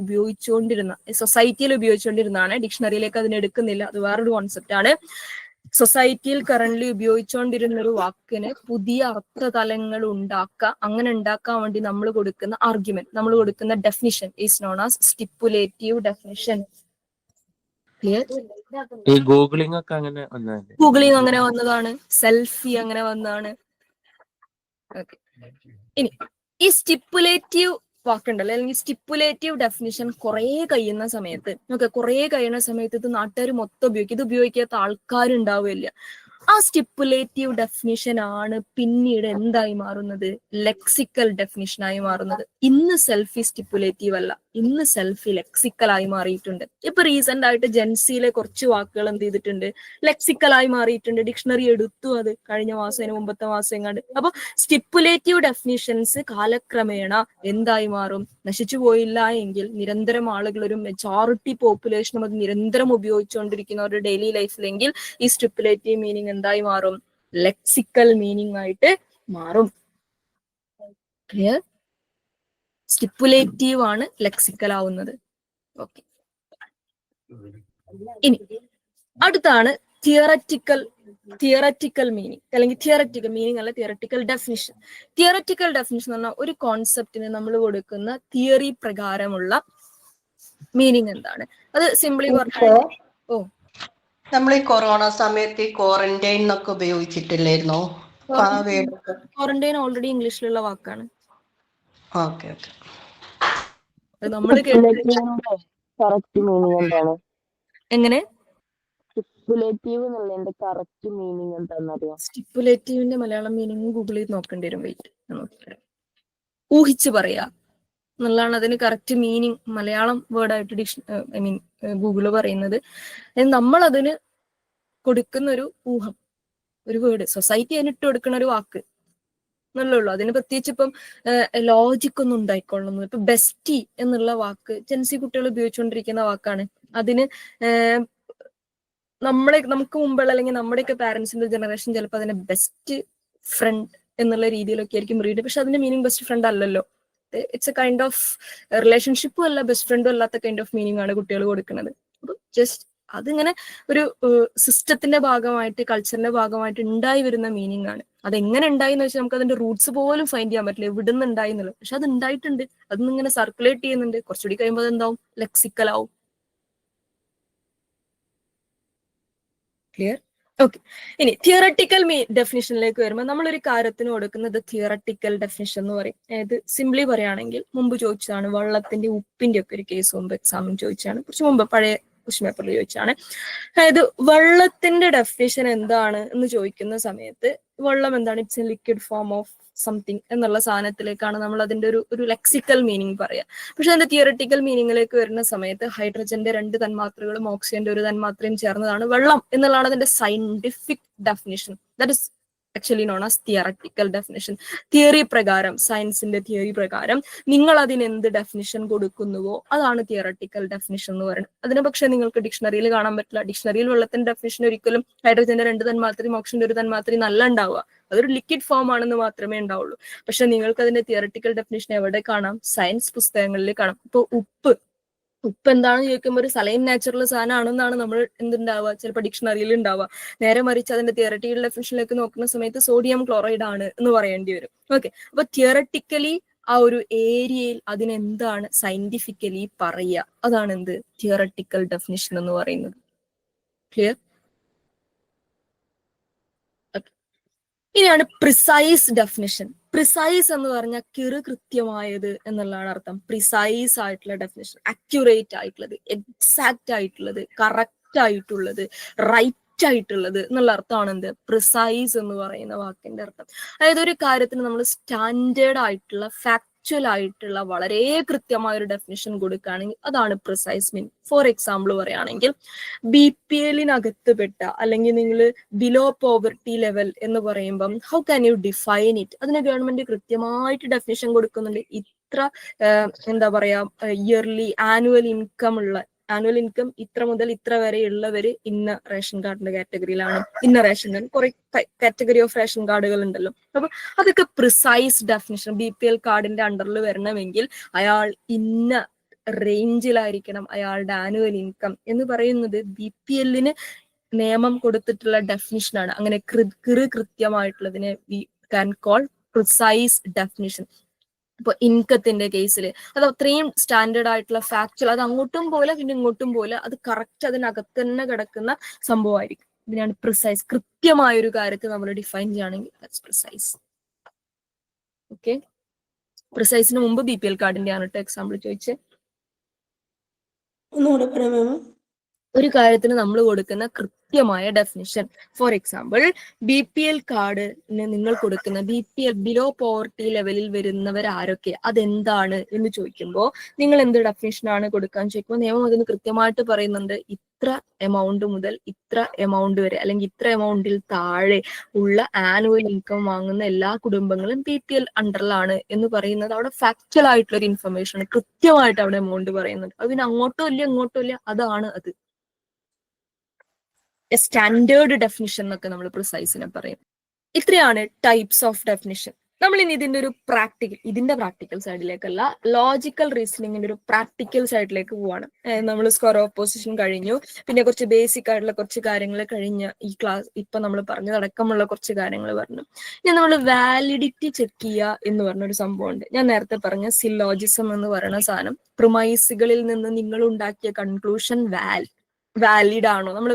സൊസൈറ്റിയിൽ ഉപയോഗിച്ചുകൊണ്ടിരുന്നതാണ്, ഡിക്ഷണറിയിലേക്ക് അതിന് എടുക്കുന്നില്ല, അത് വേറൊരു കോൺസെപ്റ്റ് ആണ്. സൊസൈറ്റിയിൽ കറന്റ് ഉപയോഗിച്ചുകൊണ്ടിരുന്ന ഒരു വാക്കിന് പുതിയ അർത്ഥതലങ്ങൾ അങ്ങനെ ഉണ്ടാക്കാൻ വേണ്ടി നമ്മൾ കൊടുക്കുന്ന ആർഗ്യുമെന്റ്, നമ്മൾ കൊടുക്കുന്ന definition is known as stipulative definition. Clear? ഈ ഗൂഗിളിംഗ് ഒക്കെ അങ്ങനെ വന്നതല്ലേ? ഗൂഗിളിംഗ് അങ്ങനെ വന്നതാണ്, സെൽഫി അങ്ങനെ വന്നതാണ്. ഓക്കെ, ഇനി ഈ സ്റ്റിപ്പുലേറ്റീവ് വാക്കുണ്ടല്ലോ, അല്ലെങ്കിൽ സ്റ്റിപ്പുലേറ്റീവ് ഡെഫിനിഷൻ കുറെ കഴിയുന്ന സമയത്ത് ഇത് നാട്ടുകാർ മൊത്തം ഉപയോഗിക്കും, ഇത് ഉപയോഗിക്കാത്ത ആൾക്കാരുണ്ടാവില്ല. ആ സ്റ്റിപ്പുലേറ്റീവ് ഡെഫിനിഷൻ ആണ് പിന്നീട് എന്തായി മാറുന്നത്? ലെക്സിക്കൽ ഡെഫിനിഷൻ ആയി മാറുന്നത്. ഇന്ന് സെൽഫി സ്റ്റിപ്പുലേറ്റീവ് അല്ല, ഇന്ന് സെൽഫി ലെക്സിക്കൽ ആയി മാറിയിട്ടുണ്ട്. ഇപ്പൊ റീസെന്റ് ആയിട്ട് ജെൻസിയിലെ കുറച്ച് വാക്കുകൾ എന്ത് ചെയ്തിട്ടുണ്ട്? ലെക്സിക്കൽ ആയി മാറിയിട്ടുണ്ട്. ഡിക്ഷണറി എടുത്തു അത് കഴിഞ്ഞ മാസം, മുമ്പത്തെ മാസം എങ്ങാണ്ട്. അപ്പൊ സ്റ്റിപ്പുലേറ്റീവ് ഡെഫിനിഷൻസ് കാലക്രമേണ എന്തായി മാറും? നശിച്ചു പോയില്ല എങ്കിൽ നിരന്തരം ആളുകൾ, ഒരു മെജോറിറ്റി പോപ്പുലേഷനും അത് നിരന്തരം ഉപയോഗിച്ചുകൊണ്ടിരിക്കുന്ന ഒരു ഡെയിലി ലൈഫിലെങ്കിൽ ഈ സ്റ്റിപ്പുലേറ്റീവ് മീനിങ് എന്തായി മാറും? ലെക്സിക്കൽ മീനിങ് ആയിട്ട് മാറും. ക്ലിയർ? സ്റ്റിപ്പുലേറ്റീവ് ആണ് ലെക്സിക്കൽ ആവുന്നത്. ഓക്കെ, ഇനി അടുത്താണ് തിയററ്റിക്കൽ മീനിങ്, അല്ലെങ്കിൽ തിയററ്റിക്കൽ മീനിങ് അല്ല, തിയററ്റിക്കൽ ഡെഫിനിഷൻ. തിയററ്റിക്കൽ ഡെഫിനിഷൻ എന്ന് പറഞ്ഞാൽ ഒരു കോൺസെപ്റ്റിന് നമ്മൾ കൊടുക്കുന്ന തിയറി പ്രകാരമുള്ള മീനിങ് എന്താണ്? അത് സിംപ്ലി പറഞ്ഞാൽ, നമ്മൾ ഈ കൊറോണ സമയത്ത് ഈ ക്വാറന്റൈൻ എന്നൊക്കെ ഉപയോഗിച്ചിട്ടില്ലായിരുന്നോ? ക്വാറന്റൈൻ ഓൾറെഡി ഇംഗ്ലീഷിലുള്ള വാക്കാണ്. ഓക്കെ, നമ്മള് കറക്റ്റ് മീനിങ് എന്താണ്? എങ്ങനെ? സ്റ്റിപ്പുലേറ്റീവ് എന്നുള്ളതിന്റെ കറക്റ്റ് മീനിങ് എന്താണെന്നറിയാം? സ്റ്റിപ്പുലേറ്റീവിന്റെ മലയാളം മീനിങ് ഗൂഗിൾ ചെയ്ത് നോക്കേണ്ടി വരും. വെയിറ്റ്, ഊഹിച്ച് പറയാ എന്നുള്ളതാണ് അതിന് കറക്റ്റ് മീനിങ് മലയാളം വേർഡായിട്ട് ഗൂഗിള് പറയുന്നത്. നമ്മൾ അതിന് കൊടുക്കുന്ന ഒരു ഊഹം, ഒരു വേർഡ്, സൊസൈറ്റി അതിനിട്ട് കൊടുക്കുന്ന ഒരു വാക്ക് എന്നുള്ളൂ. അതിന് പ്രത്യേകിച്ച് ഇപ്പം ലോജിക് ഒന്നും ഉണ്ടായിക്കൊള്ളുന്നു. ഇപ്പൊ ബെസ്റ്റി എന്നുള്ള വാക്ക് ജെൻസി കുട്ടികൾ ഉപയോഗിച്ചുകൊണ്ടിരിക്കുന്ന വാക്കാണ്. അതിന് നമുക്ക് മുമ്പുള്ള, അല്ലെങ്കിൽ നമ്മുടെയൊക്കെ പാരന്റ്സിന്റെ ജനറേഷൻ ചിലപ്പോൾ അതിനെ ബെസ്റ്റ് ഫ്രണ്ട് എന്നുള്ള രീതിയിലൊക്കെ ആയിരിക്കും റീഡ്. പക്ഷെ അതിന്റെ മീനിങ് ബെസ്റ്റ് ഫ്രണ്ട് അല്ലല്ലോ. ഇറ്റ്സ് എ കൈൻഡ് ഓഫ് റിലേഷൻഷിപ്പും അല്ല, ബെസ്റ്റ് ഫ്രണ്ടും അല്ലാത്ത കൈൻഡ് ഓഫ് മീനിങ് ആണ് കുട്ടികൾ കൊടുക്കുന്നത്. അപ്പൊ ജസ്റ്റ് അതിങ്ങനെ ഒരു സിസ്റ്റത്തിന്റെ ഭാഗമായിട്ട്, കൾച്ചറിന്റെ ഭാഗമായിട്ട് ഉണ്ടായി വരുന്ന മീനിങ് ആണ്. അതെങ്ങനെ ഉണ്ടായി എന്ന് വെച്ചാൽ നമുക്ക് അതിന്റെ റൂട്ട്സ് പോലും ഫൈൻഡ് ചെയ്യാൻ പറ്റില്ല, എവിടുന്ന് ഉണ്ടായി എന്നുള്ളത്. പക്ഷെ അത് ഉണ്ടായിട്ടുണ്ട്, അതൊന്നും ഇങ്ങനെ സർക്കുലേറ്റ് ചെയ്യുന്നുണ്ട്. കുറച്ചുകൂടി കഴിയുമ്പോൾ അതെന്താവും? ലെക്സിക്കൽ ആവും. ക്ലിയർ? ഓക്കെ, ഇനി തിയറട്ടിക്കൽ ഡെഫിനിഷനിലേക്ക് വരുമ്പോൾ നമ്മളൊരു കാര്യത്തിന് കൊടുക്കുന്നത് തിയറട്ടിക്കൽ ഡെഫിനിഷൻ എന്ന് പറയും. അതായത് സിംപ്ലി പറയുകയാണെങ്കിൽ, മുമ്പ് ചോദിച്ചതാണ് വെള്ളത്തിന്റെ ഉപ്പിന്റെ ഒക്കെ ഒരു കേസ് മുമ്പ് എക്സാമിന് ചോദിച്ചാണ്, കുറച്ച് മുമ്പ് പഴയ ക്വസ്റ്റ്യൻ പേപ്പറിൽ ചോദിച്ചാണ്. അതായത് വെള്ളത്തിന്റെ ഡെഫിനിഷൻ എന്താണ് എന്ന് ചോദിക്കുന്ന സമയത്ത് വെള്ളം എന്താണ്? It's A liquid form of something എന്നുള്ള സാധനത്തിലേക്കാണ് നമ്മൾ അതിന്റെ ഒരു ലെക്സിക്കൽ മീനിങ് പറയുക. പക്ഷെ അതിന്റെ തിയറട്ടിക്കൽ മീനിങ്ങിലേക്ക് വരുന്ന സമയത്ത് ഹൈഡ്രജന്റെ 2 തന്മാത്രകളും ഓക്സിജന്റെ 1 തന്മാത്രയും ചേർന്നതാണ് വെള്ളം എന്നുള്ളതാണ് അതിന്റെ scientific definition. That is actually known as theoretical definition. Theory പ്രകാരം, സയൻസിന്റെ തിയറി പ്രകാരം നിങ്ങൾ അതിന് എന്ത് ഡെഫിനിഷൻ കൊടുക്കുന്നുവോ അതാണ് തിയറട്ടിക്കൽ ഡെഫിനിഷൻ എന്ന് പറയുന്നത്. അതിനെ പക്ഷെ നിങ്ങൾക്ക് ഡിക്ഷണറിയിൽ കാണാൻ പറ്റില്ല. ഡിക്ഷണറിയിൽ വെള്ളത്തിന്റെ ഡെഫിനിഷൻ ഒരിക്കലും ഹൈഡ്രജന്റെ 2 തന്മാത്രയും ഓക്സിജന്റെ 1 തന്മാത്രയും നല്ല ഉണ്ടാവുക, അതൊരു ലിക്വിഡ് ഫോം ആണെന്ന് മാത്രമേ ഉണ്ടാവുള്ളൂ. പക്ഷെ നിങ്ങൾക്ക് അതിന്റെ തിയറട്ടിക്കൽ ഡെഫിനിഷൻ എവിടെ കാണാം? സയൻസ് പുസ്തകങ്ങളിൽ കാണാം. ഇപ്പൊ ഉപ്പ് എന്താണെന്ന് ചോദിക്കുമ്പോൾ ഒരു സലൈൻ നാച്ചുറൽ സാധനമാണെന്നാണ് നമ്മൾ എന്തുണ്ടാവുക, ചിലപ്പോൾ ഡിക്ഷണറിയിൽ ഉണ്ടാവുക. നേരെ മറിച്ച് അതിന്റെ തിയറട്ടിക്കൽ ഡെഫിനിഷനിലേക്ക് നോക്കുന്ന സമയത്ത് സോഡിയം ക്ലോറൈഡ് ആണ് എന്ന് പറയേണ്ടി വരും. ഓക്കെ, അപ്പൊ തിയറട്ടിക്കലി ആ ഒരു ഏരിയയിൽ അതിനെന്താണ് സയന്റിഫിക്കലി പറയുക, അതാണ് എന്ത്? തിയറട്ടിക്കൽ ഡെഫിനിഷൻ എന്ന് പറയുന്നത്. ക്ലിയർ? ഇനിയാണ് പ്രിസൈസ് ഡെഫിനിഷൻ. പ്രിസൈസ് എന്ന് പറഞ്ഞാൽ കൃത്യമായത് എന്നുള്ളതാണ് അർത്ഥം. പ്രിസൈസ് ആയിട്ടുള്ള ഡെഫിനിഷൻ, അക്യുറേറ്റ് ആയിട്ടുള്ളത്, എക്സാക്റ്റ് ആയിട്ടുള്ളത്, കറക്റ്റ് ആയിട്ടുള്ളത്, റൈറ്റ് ആയിട്ടുള്ളത് എന്നുള്ള അർത്ഥമാണ് എന്ത്? പ്രിസൈസ് എന്ന് പറയുന്ന വാക്കിന്റെ അർത്ഥം. അതായത് ഒരു കാര്യത്തിന് നമ്മൾ സ്റ്റാൻഡേർഡ് ആയിട്ടുള്ള, ഫാക്ച്വൽ ആയിട്ടുള്ള, വളരെ കൃത്യമായ ഒരു ഡെഫിനിഷൻ കൊടുക്കുകയാണെങ്കിൽ അതാണ് പ്രിസൈസ് മീനിങ്. ഫോർ എക്സാമ്പിൾ പറയുകയാണെങ്കിൽ, BPL-നകത്ത് പെട്ട, അല്ലെങ്കിൽ നിങ്ങൾ ബിലോ പോവർട്ടി ലെവൽ എന്ന് പറയുമ്പം how can you define it? അതിന് ഗവൺമെന്റ് കൃത്യമായിട്ട് ഡെഫിനിഷൻ കൊടുക്കുന്നുണ്ട്. ഇത്ര എന്താ പറയാ ഇയർലി ആനുവൽ ഇൻകം ഇത്ര മുതൽ ഇത്ര വരെ ഉള്ളവര് ഇന്ന റേഷൻ കാർഡിന്റെ കാറ്റഗറിയിലാണ്, ഇന്ന റേഷൻ കാർഡ് കുറെ കാറ്റഗറി ഓഫ് റേഷൻ കാർഡുകൾ ഉണ്ടല്ലോ. അപ്പൊ അതൊക്കെ പ്രിസൈസ് ഡെഫിനിഷൻ. BPL കാർഡിന്റെ അണ്ടറിൽ വരണമെങ്കിൽ അയാൾ ഇന്ന റേഞ്ചിലായിരിക്കണം അയാളുടെ ആനുവൽ ഇൻകം എന്ന് പറയുന്നത് BPLന് നിയമം കൊടുത്തിട്ടുള്ള ഡെഫിനിഷനാണ്. അങ്ങനെ കൃത്യമായിട്ടുള്ളതിനെ we can call precise definition. ഇപ്പൊ ഇൻകത്തിന്റെ കേസിൽ അത് അത്രയും സ്റ്റാൻഡേർഡ് ആയിട്ടുള്ള ഫാക്ച്വൽ, അത് അങ്ങോട്ടും പോലെ പിന്നെ ഇങ്ങോട്ടും പോലെ, അത് കറക്റ്റ് അതിനകത്ത് തന്നെ കിടക്കുന്ന സംഭവമായിരിക്കും. ഇതിനാണ് പ്രിസൈസ്. കൃത്യമായ ഒരു കാര്യത്തെ നമ്മൾ ഡിഫൈൻ ചെയ്യുകയാണെങ്കിൽ ദാറ്റ്സ് പ്രിസൈസ്. ഓക്കെ, പ്രിസൈസിന് മുമ്പ് BPL കാർഡിന്റെ ആണ് കേട്ടോ എക്സാമ്പിൾ ചോദിച്ചേ. ഒന്നുകൂടെ പറയാമോ? ഒരു കാര്യത്തിന് നമ്മൾ കൊടുക്കുന്ന കൃത്യമായ ഡെഫിനിഷൻ. ഫോർ എക്സാമ്പിൾ, BPL കാർഡിന് നിങ്ങൾ കൊടുക്കുന്ന BPL ബിലോ പോവർട്ടി ലെവലിൽ വരുന്നവർ ആരൊക്കെ, അതെന്താണ് എന്ന് ചോദിക്കുമ്പോൾ നിങ്ങൾ എന്ത് ഡെഫിനിഷനാണ് കൊടുക്കാൻ ചോദിക്കുമ്പോൾ നിയമം അതിന് കൃത്യമായിട്ട് പറയുന്നുണ്ട്. ഇത്ര എമൗണ്ട് മുതൽ ഇത്ര എമൗണ്ട് വരെ, അല്ലെങ്കിൽ ഇത്ര എമൗണ്ടിൽ താഴെ ഉള്ള ആനുവൽ ഇൻകം വാങ്ങുന്ന എല്ലാ കുടുംബങ്ങളും BPL അണ്ടറിലാണ് എന്ന് പറയുന്നത് അവിടെ ഫാക്ച്വൽ ആയിട്ടുള്ള ഒരു ഇൻഫർമേഷൻ ആണ്. കൃത്യമായിട്ട് അവിടെ എമൗണ്ട് പറയുന്നുണ്ട്. അത് പിന്നെ അങ്ങോട്ടും ഇല്ല ഇങ്ങോട്ടും ഇല്ല, അതാണ് അത്. സ്റ്റാൻഡേർഡ് ഡെഫിനിഷൻ എന്നൊക്കെ നമ്മൾ പ്രിസൈസിനെ പറയും. ഇത്രയാണ് ടൈപ്സ് ഓഫ് ഡെഫിനിഷൻ. നമ്മൾ ഇനി ഇതിന്റെ പ്രാക്ടിക്കൽ സൈഡിലേക്കല്ല, ലോജിക്കൽ റീസണിങ്ങിന്റെ ഒരു പ്രാക്ടിക്കൽ സൈഡിലേക്ക് പോവാണ്. നമ്മൾ സ്ക്വയർ ഓഫ് പൊസിഷൻ കഴിഞ്ഞു, പിന്നെ കുറച്ച് ബേസിക് ആയിട്ടുള്ള കുറച്ച് കാര്യങ്ങൾ കഴിഞ്ഞ ഈ ക്ലാസ് ഇപ്പൊ നമ്മൾ പറഞ്ഞതടക്കമുള്ള കുറച്ച് കാര്യങ്ങൾ പറഞ്ഞു. ഇനി നമ്മൾ വാലിഡിറ്റി ചെക്ക് ചെയ്യുക എന്ന് പറഞ്ഞൊരു സംഭവമുണ്ട്. ഞാൻ നേരത്തെ പറഞ്ഞ സിലോജിസം എന്ന് പറയുന്ന സാധനം, പ്രിമൈസുകളിൽ നിന്ന് നിങ്ങൾ ഉണ്ടാക്കിയ കൺക്ലൂഷൻ വാലിഡ് ആണോ? നമ്മൾ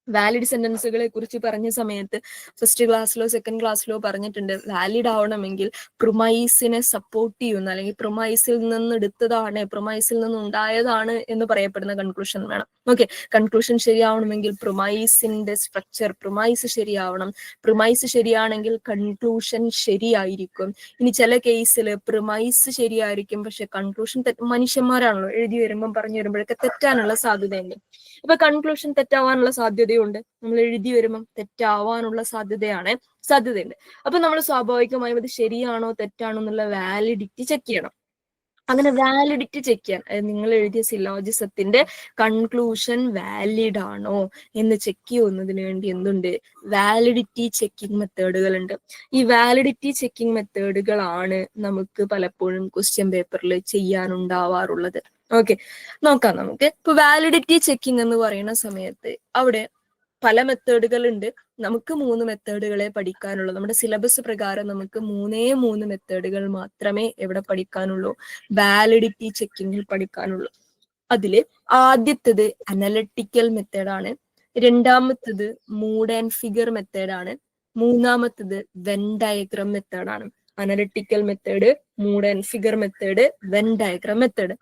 വാലിഡ് സെന്റൻസുകളെ കുറിച്ച് പറഞ്ഞ സമയത്ത് ഫസ്റ്റ് ക്ലാസ്സിലോ സെക്കൻഡ് ക്ലാസ്സിലോ പറഞ്ഞിട്ടുണ്ട്, വാലിഡ് ആവണമെങ്കിൽ പ്രിമൈസിനെ സപ്പോർട്ട് ചെയ്യുന്ന, അല്ലെങ്കിൽ പ്രിമൈസിൽ നിന്ന് എടുത്തതാണ്, പ്രിമൈസിൽ നിന്ന് ഉണ്ടായതാണ് എന്ന് പറയപ്പെടുന്ന കൺക്ലൂഷൻ വേണം. ഓക്കെ, കൺക്ലൂഷൻ ശരിയാവണമെങ്കിൽ പ്രിമൈസിന്റെ സ്ട്രക്ചർ, പ്രിമൈസ് ശരിയാവണം. പ്രിമൈസ് ശരിയാണെങ്കിൽ കൺക്ലൂഷൻ ശരിയായിരിക്കും. ഇനി ചില കേസിൽ പ്രിമൈസ് ശരിയായിരിക്കും, പക്ഷെ കൺക്ലൂഷൻ മനുഷ്യന്മാരാണല്ലോ, എഴുതി വരുമ്പം പറഞ്ഞു വരുമ്പോഴൊക്കെ തെറ്റാനുള്ള സാധ്യതയുണ്ട്. ഇപ്പൊ കൺക്ലൂഷൻ തെറ്റാവാനുള്ള സാധ്യതയുണ്ട്, നമ്മൾ എഴുതി വരുമ്പം തെറ്റാവാനുള്ള സാധ്യതയുണ്ട്. അപ്പൊ നമ്മൾ സ്വാഭാവികമായും അത് ശരിയാണോ തെറ്റാണോ എന്നുള്ള വാലിഡിറ്റി ചെക്ക് ചെയ്യണം. അങ്ങനെ വാലിഡിറ്റി ചെക്ക് ചെയ്യാൻ, നിങ്ങൾ എഴുതിയ സിലോജിസത്തിന്റെ കൺക്ലൂഷൻ വാലിഡ് ആണോ എന്ന് ചെക്ക് ചെയ്യുന്നതിന് വേണ്ടി എന്തുണ്ട്, വാലിഡിറ്റി ചെക്കിംഗ് മെത്തേഡുകൾ ഉണ്ട്. ഈ വാലിഡിറ്റി ചെക്കിംഗ് മെത്തേഡുകളാണ് നമുക്ക് പലപ്പോഴും ക്വസ്റ്റ്യൻ പേപ്പറിൽ ചെയ്യാനുണ്ടാവാറുള്ളത്. ഓക്കെ, നോക്കാം നമുക്ക്. ഇപ്പൊ വാലിഡിറ്റി ചെക്കിംഗ് എന്ന് പറയുന്ന സമയത്ത് അവിടെ പല മെത്തേഡുകൾ ഉണ്ട്. നമുക്ക് 3 മെത്തേഡുകളെ പഠിക്കാനുള്ളൂ. നമ്മുടെ സിലബസ് പ്രകാരം നമുക്ക് 3 മെത്തേഡുകൾ മാത്രമേ എവിടെ പഠിക്കാനുള്ളൂ, വാലിഡിറ്റി ചെക്കിങ്ങിൽ പഠിക്കാനുള്ളൂ. അതില് ആദ്യത്തേത് അനലിറ്റിക്കൽ മെത്തേഡാണ്, രണ്ടാമത്തേത് മൂഡ് ആൻഡ് ഫിഗർ മെത്തേഡാണ്, മൂന്നാമത്തേത് വെൻ ഡയഗ്രം മെത്തേഡാണ്. Analytical method, mood and figure method, Venn diagram method.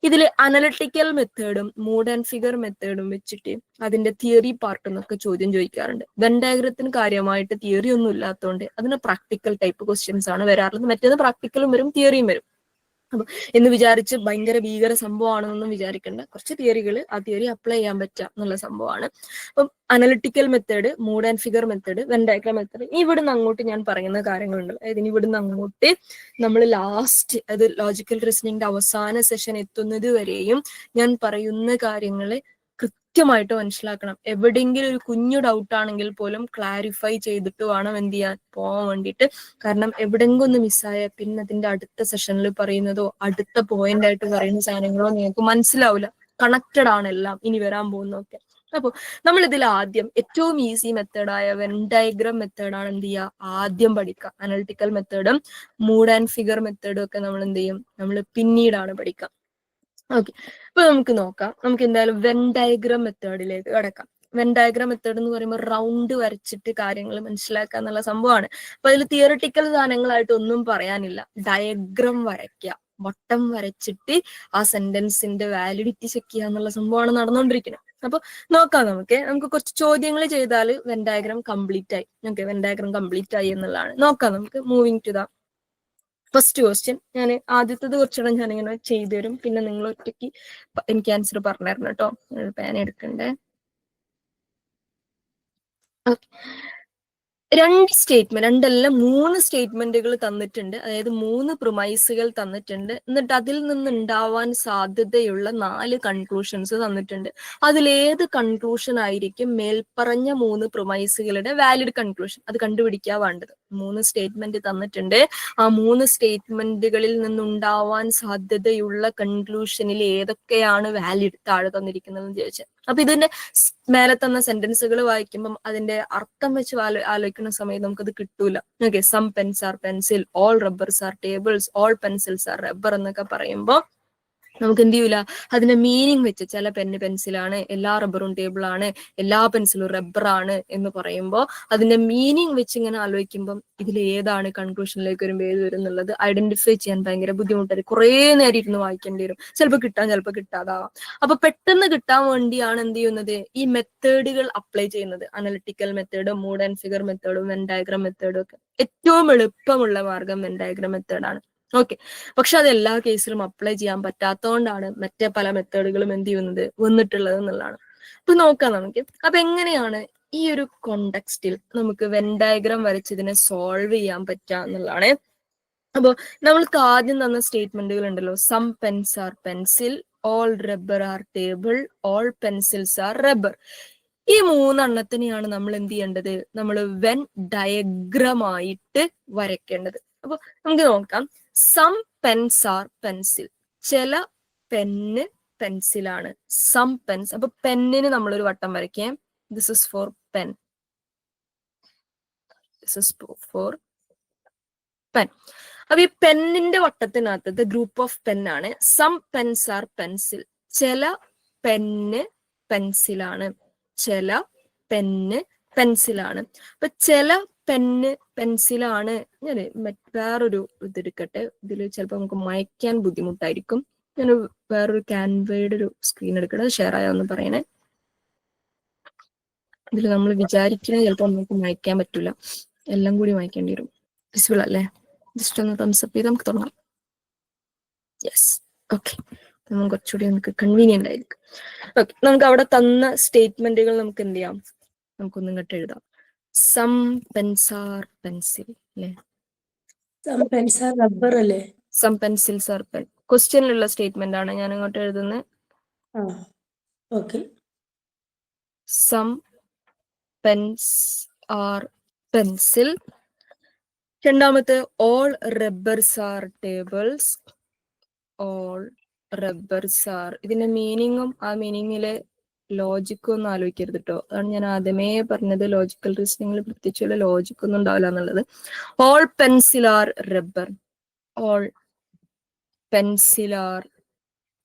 ഇതിൽ അനലിറ്റിക്കൽ മെത്തേഡും മൂഡ് ആൻഡ് ഫിഗർ മെത്തേഡും വെച്ചിട്ട് അതിന്റെ തിയറി പാർട്ട് എന്നൊക്കെ ചോദ്യം ചോദിക്കാറുണ്ട്. വെൻ ഡയഗ്രത്തിന് കാര്യമായിട്ട് തിയറി ഒന്നും ഇല്ലാത്തതുകൊണ്ട് അതിന് പ്രാക്ടിക്കൽ ടൈപ്പ് ക്വസ്റ്റ്യൻസ് ആണ് വരാറുള്ളത്. മറ്റേത് പ്രാക്ടിക്കലും വരും തിയറിയും വരും. അപ്പൊ എന്ന് വിചാരിച്ച് ഭയങ്കര ഭീകര സംഭവമാണെന്നൊന്നും വിചാരിക്കേണ്ട. കുറച്ച് തിയറികൾ, ആ തിയറി അപ്ലൈ ചെയ്യാൻ പറ്റുക എന്നുള്ള സംഭവമാണ്. അപ്പം analytical method, mood and figure method, Venn diagram method, ഇവിടുന്ന് അങ്ങോട്ട് ഞാൻ പറയുന്ന കാര്യങ്ങളുണ്ട്. അതായത് ഇവിടുന്ന് അങ്ങോട്ട് നമ്മൾ ലാസ്റ്റ്, അത് ലോജിക്കൽ റീസണിങ്ങിന്റെ അവസാന സെഷൻ എത്തുന്നത് വരെയും ഞാൻ പറയുന്ന കാര്യങ്ങള് കൃത്യമായിട്ട് മനസ്സിലാക്കണം. എവിടെയെങ്കിലും ഒരു കുഞ്ഞു ഡൗട്ട് ആണെങ്കിൽ പോലും ക്ലാരിഫൈ ചെയ്തിട്ട് വേണം എന്ത് ചെയ്യാൻ, പോകാൻ വേണ്ടിയിട്ട്. കാരണം എവിടെയെങ്കിലും ഒന്ന് മിസ്സായ പിന്നെ അതിന്റെ അടുത്ത സെഷനിൽ പറയുന്നതോ അടുത്ത പോയിന്റ് ആയിട്ട് പറയുന്ന സാധനങ്ങളോ നിങ്ങൾക്ക് മനസ്സിലാവില്ല. കണക്റ്റഡ് ആണ് എല്ലാം ഇനി വരാൻ പോകുന്നതൊക്കെ. അപ്പൊ നമ്മൾ ഇതിൽ ആദ്യം ഏറ്റവും ഈസി മെത്തേഡായ വെൻ ഡയഗ്രം മെത്തേഡാണ് എന്ത് ചെയ്യുക, ആദ്യം പഠിക്കുക. അനലിറ്റിക്കൽ മെത്തേഡും മൂഡ് ആൻഡ് ഫിഗർ മെത്തേഡും ഒക്കെ നമ്മൾ എന്ത് ചെയ്യും, നമ്മൾ പിന്നീടാണ് പഠിക്കുക. ഓക്കെ, അപ്പൊ നമുക്ക് നോക്കാം. നമുക്ക് എന്തായാലും വെൻ ഡയഗ്രം മെത്തേഡിലേക്ക് കടക്കാം. വെൻ ഡയഗ്രം മെത്തേഡ് എന്ന് പറയുമ്പോൾ റൗണ്ട് വരച്ചിട്ട് കാര്യങ്ങൾ മനസ്സിലാക്കുക എന്നുള്ള സംഭവമാണ്. അപ്പൊ അതിൽ തിയറിറ്റിക്കൽ സാധനങ്ങളായിട്ട് ഒന്നും പറയാനില്ല. ഡയഗ്രം വരയ്ക്കുക, വട്ടം വരച്ചിട്ട് ആ സെന്റൻസിന്റെ വാലിഡിറ്റി ചെക്ക് ചെയ്യുക എന്നുള്ള സംഭവമാണ് നടന്നുകൊണ്ടിരിക്കുന്നത്. അപ്പൊ നോക്കാം. നമുക്ക് കുറച്ച് ചോദ്യങ്ങൾ ചെയ്താൽ വെൻ ഡയഗ്രം കംപ്ലീറ്റ് ആയി. ഓക്കെ, വെൻ ഡയഗ്രം കംപ്ലീറ്റ് ആയി എന്നുള്ളതാണ്. നോക്കാം നമുക്ക്. Moving to the first question. ഞാൻ ആദ്യത്തേത് കുറച്ചുകൂടെ ഞാനിങ്ങനെ ചെയ്തു തരും, പിന്നെ നിങ്ങൾ ഒറ്റയ്ക്ക് എനിക്ക് ആൻസർ പറഞ്ഞു തരണം കേട്ടോ. പേന എടുക്കണ്ടേ. രണ്ടല്ല 3 സ്റ്റേറ്റ്മെന്റുകൾ തന്നിട്ടുണ്ട്. അതായത് 3 പ്രിമൈസുകൾ തന്നിട്ടുണ്ട്. എന്നിട്ട് അതിൽ നിന്നുണ്ടാവാൻ സാധ്യതയുള്ള 4 കൺക്ലൂഷൻസ് തന്നിട്ടുണ്ട്. അതിലേത് കൺക്ലൂഷൻ ആയിരിക്കും മേൽപ്പറഞ്ഞ 3 പ്രിമൈസുകളുടെ വാലിഡ് കൺക്ലൂഷൻ? അത് കണ്ടുപിടിക്കാൻ വേണ്ടത്. 3 സ്റ്റേറ്റ്മെന്റ് തന്നിട്ടുണ്ട്. ആ 3 സ്റ്റേറ്റ്മെന്റുകളിൽ നിന്നുണ്ടാവാൻ സാധ്യതയുള്ള കൺക്ലൂഷനിൽ ഏതൊക്കെയാണ് വാലിഡ് താഴെ തന്നിരിക്കുന്നതെന്ന് ചോദിച്ചാൽ, അപ്പൊ ഇതിന്റെ മേലെ തന്ന സെന്റൻസുകൾ വായിക്കുമ്പം അതിന്റെ അർത്ഥം വെച്ച് ആലോചിക്കുന്ന സമയത്ത് നമുക്കത് കിട്ടൂല. Okay, some pens are pencil, all rubbers are tables, all pencils are rubber എന്നൊക്കെ പറയുമ്പോൾ നമുക്ക് എന്ത് ചെയ്യൂല, അതിന്റെ മീനിങ് വെച്ച് ചില പെന്ന് പെൻസിലാണ്, എല്ലാ റബ്ബറും ടേബിൾ ആണ്, എല്ലാ പെൻസിലും റബ്ബറാണ് എന്ന് പറയുമ്പോൾ അതിന്റെ മീനിങ് വെച്ച് ഇങ്ങനെ ആലോചിക്കുമ്പം ഇതിൽ ഏതാണ് കൺക്ലൂഷനിലേക്ക് വരുമ്പോൾ ഏത് വരും എന്നുള്ളത് ഐഡന്റിഫൈ ചെയ്യാൻ ഭയങ്കര ബുദ്ധിമുട്ടായിരിക്കും. കുറേ നേരം ഇരുന്ന് വായിക്കേണ്ടി വരും. ചിലപ്പോൾ കിട്ടാൻ, ചിലപ്പോൾ കിട്ടാതാവാം. അപ്പൊ പെട്ടെന്ന് കിട്ടാൻ വേണ്ടിയാണ് എന്ത് ചെയ്യുന്നത്, ഈ മെത്തേഡുകൾ അപ്ലൈ ചെയ്യുന്നത്. അനലിറ്റിക്കൽ മെത്തേഡും മൂഡ് ആൻഡ് ഫിഗർ മെത്തേഡും വെൻ ഡയഗ്രാം മെത്തേഡും ഒക്കെ. ഏറ്റവും എളുപ്പമുള്ള മാർഗം വെൻ ഡയഗ്രാം മെത്തേഡാണ്. ഓക്കെ, പക്ഷെ അത് എല്ലാ കേസിലും അപ്ലൈ ചെയ്യാൻ പറ്റാത്തതുകൊണ്ടാണ് മറ്റേ പല മെത്തേഡുകളും എന്ത് ചെയ്യുന്നത് വന്നിട്ടുള്ളത് എന്നുള്ളതാണ്. അപ്പൊ നോക്കാം നമുക്ക്. അപ്പൊ എങ്ങനെയാണ് ഈ ഒരു കോണ്ടെക്സ്റ്റിൽ നമുക്ക് വെൻ ഡയഗ്രാം വരച്ചതിനെ സോൾവ് ചെയ്യാൻ പറ്റുക എന്നുള്ളതാണ്. അപ്പൊ നമ്മൾക്ക് ആദ്യം തന്ന സ്റ്റേറ്റ്മെന്റുകൾ ഉണ്ടല്ലോ, some pens are pencil, all rubber are table, all pencils are rubber. ഈ 3 എണ്ണത്തിനെയാണ് നമ്മൾ എന്ത് ചെയ്യേണ്ടത്, നമ്മൾ വെൻ ഡയഗ്രാം ആയിട്ട് വരയ്ക്കേണ്ടത്. അപ്പൊ നമുക്ക് നോക്കാം. സം പെൻസ് ആർ പെൻസിൽ, ചില പെന്ന് പെൻസിലാണ്. സം പെൻസ്, അപ്പൊ പെന്നിന് നമ്മളൊരു വട്ടം വരയ്ക്കാം. This is for pen, this is for pen. അപ്പൊ ഈ പെന്നിന്റെ വട്ടത്തിനകത്ത് ഗ്രൂപ്പ് ഓഫ് പെൻ ആണ്. സം പെൻസ് ആർ പെൻസിൽ, ചില പെന്ന് പെൻസിലാണ്, ചില പെന്ന് പെൻസിലാണ്. അപ്പൊ ചില പെന്ന് പെൻസിലാണ്. ഞാൻ വേറൊരു ഇതെടുക്കട്ടെ, ഇതിൽ ചിലപ്പോൾ നമുക്ക് മായ്ക്കാൻ ബുദ്ധിമുട്ടായിരിക്കും. ഞാൻ വേറൊരു ക്യാൻവയുടെ ഒരു സ്ക്രീൻ എടുക്കട്ടെ, ഷെയർ ആയാന്ന് പറയണേ. ഇതിൽ നമ്മൾ വിചാരിക്കുന്നത് ചിലപ്പോൾ നമുക്ക് മായ്ക്കാൻ പറ്റൂല, എല്ലാം കൂടി മായ്ക്കേണ്ടി വരും. വിസിബിൾ അല്ലേ? ജസ്റ്റ് ഒന്ന് തംസപ്പ് ചെയ്ത് നമുക്ക് തുടങ്ങാം. യെസ്, ഓക്കെ, നമുക്ക് കുറച്ചുകൂടി നമുക്ക് കൺവീനിയന്റ് ആയിരിക്കും. ഓക്കെ, നമുക്ക് അവിടെ തന്ന സ്റ്റേറ്റ്മെന്റുകൾ നമുക്ക് എന്ത് ചെയ്യാം, നമുക്കൊന്നും ഇങ്ങോട്ട് എഴുതാം. സം പെൻസ് ആർ പെൻസിൽ അല്ലേ, സം പെൻസ് ആർ റബ്ബർ അല്ലേ? Some pencils are pen. ക്വസ്റ്റ്യനിലുള്ള സ്റ്റേറ്റ്മെന്റ് ആണ് ഞാൻ ഇങ്ങോട്ട് എഴുതുന്നത്. Okay, some pens are pencil. രണ്ടാമത്തെ all rubbers are tables, all rubbers are. ഇതിന്റെ മീനിങ്ങും ആ മീനിങ്ങിലെ ലോജിക്കും ഒന്നും ആലോചിക്കരുത് കേട്ടോ. അതാണ് ഞാൻ ആദ്യമേ പറഞ്ഞത്, ലോജിക്കൽ റീസണിങ്ങിൽ പ്രത്യേകിച്ചുള്ള ലോജിക് ഒന്നും ഉണ്ടാവില്ല എന്നുള്ളത്. All pencil are rubber, all pencil are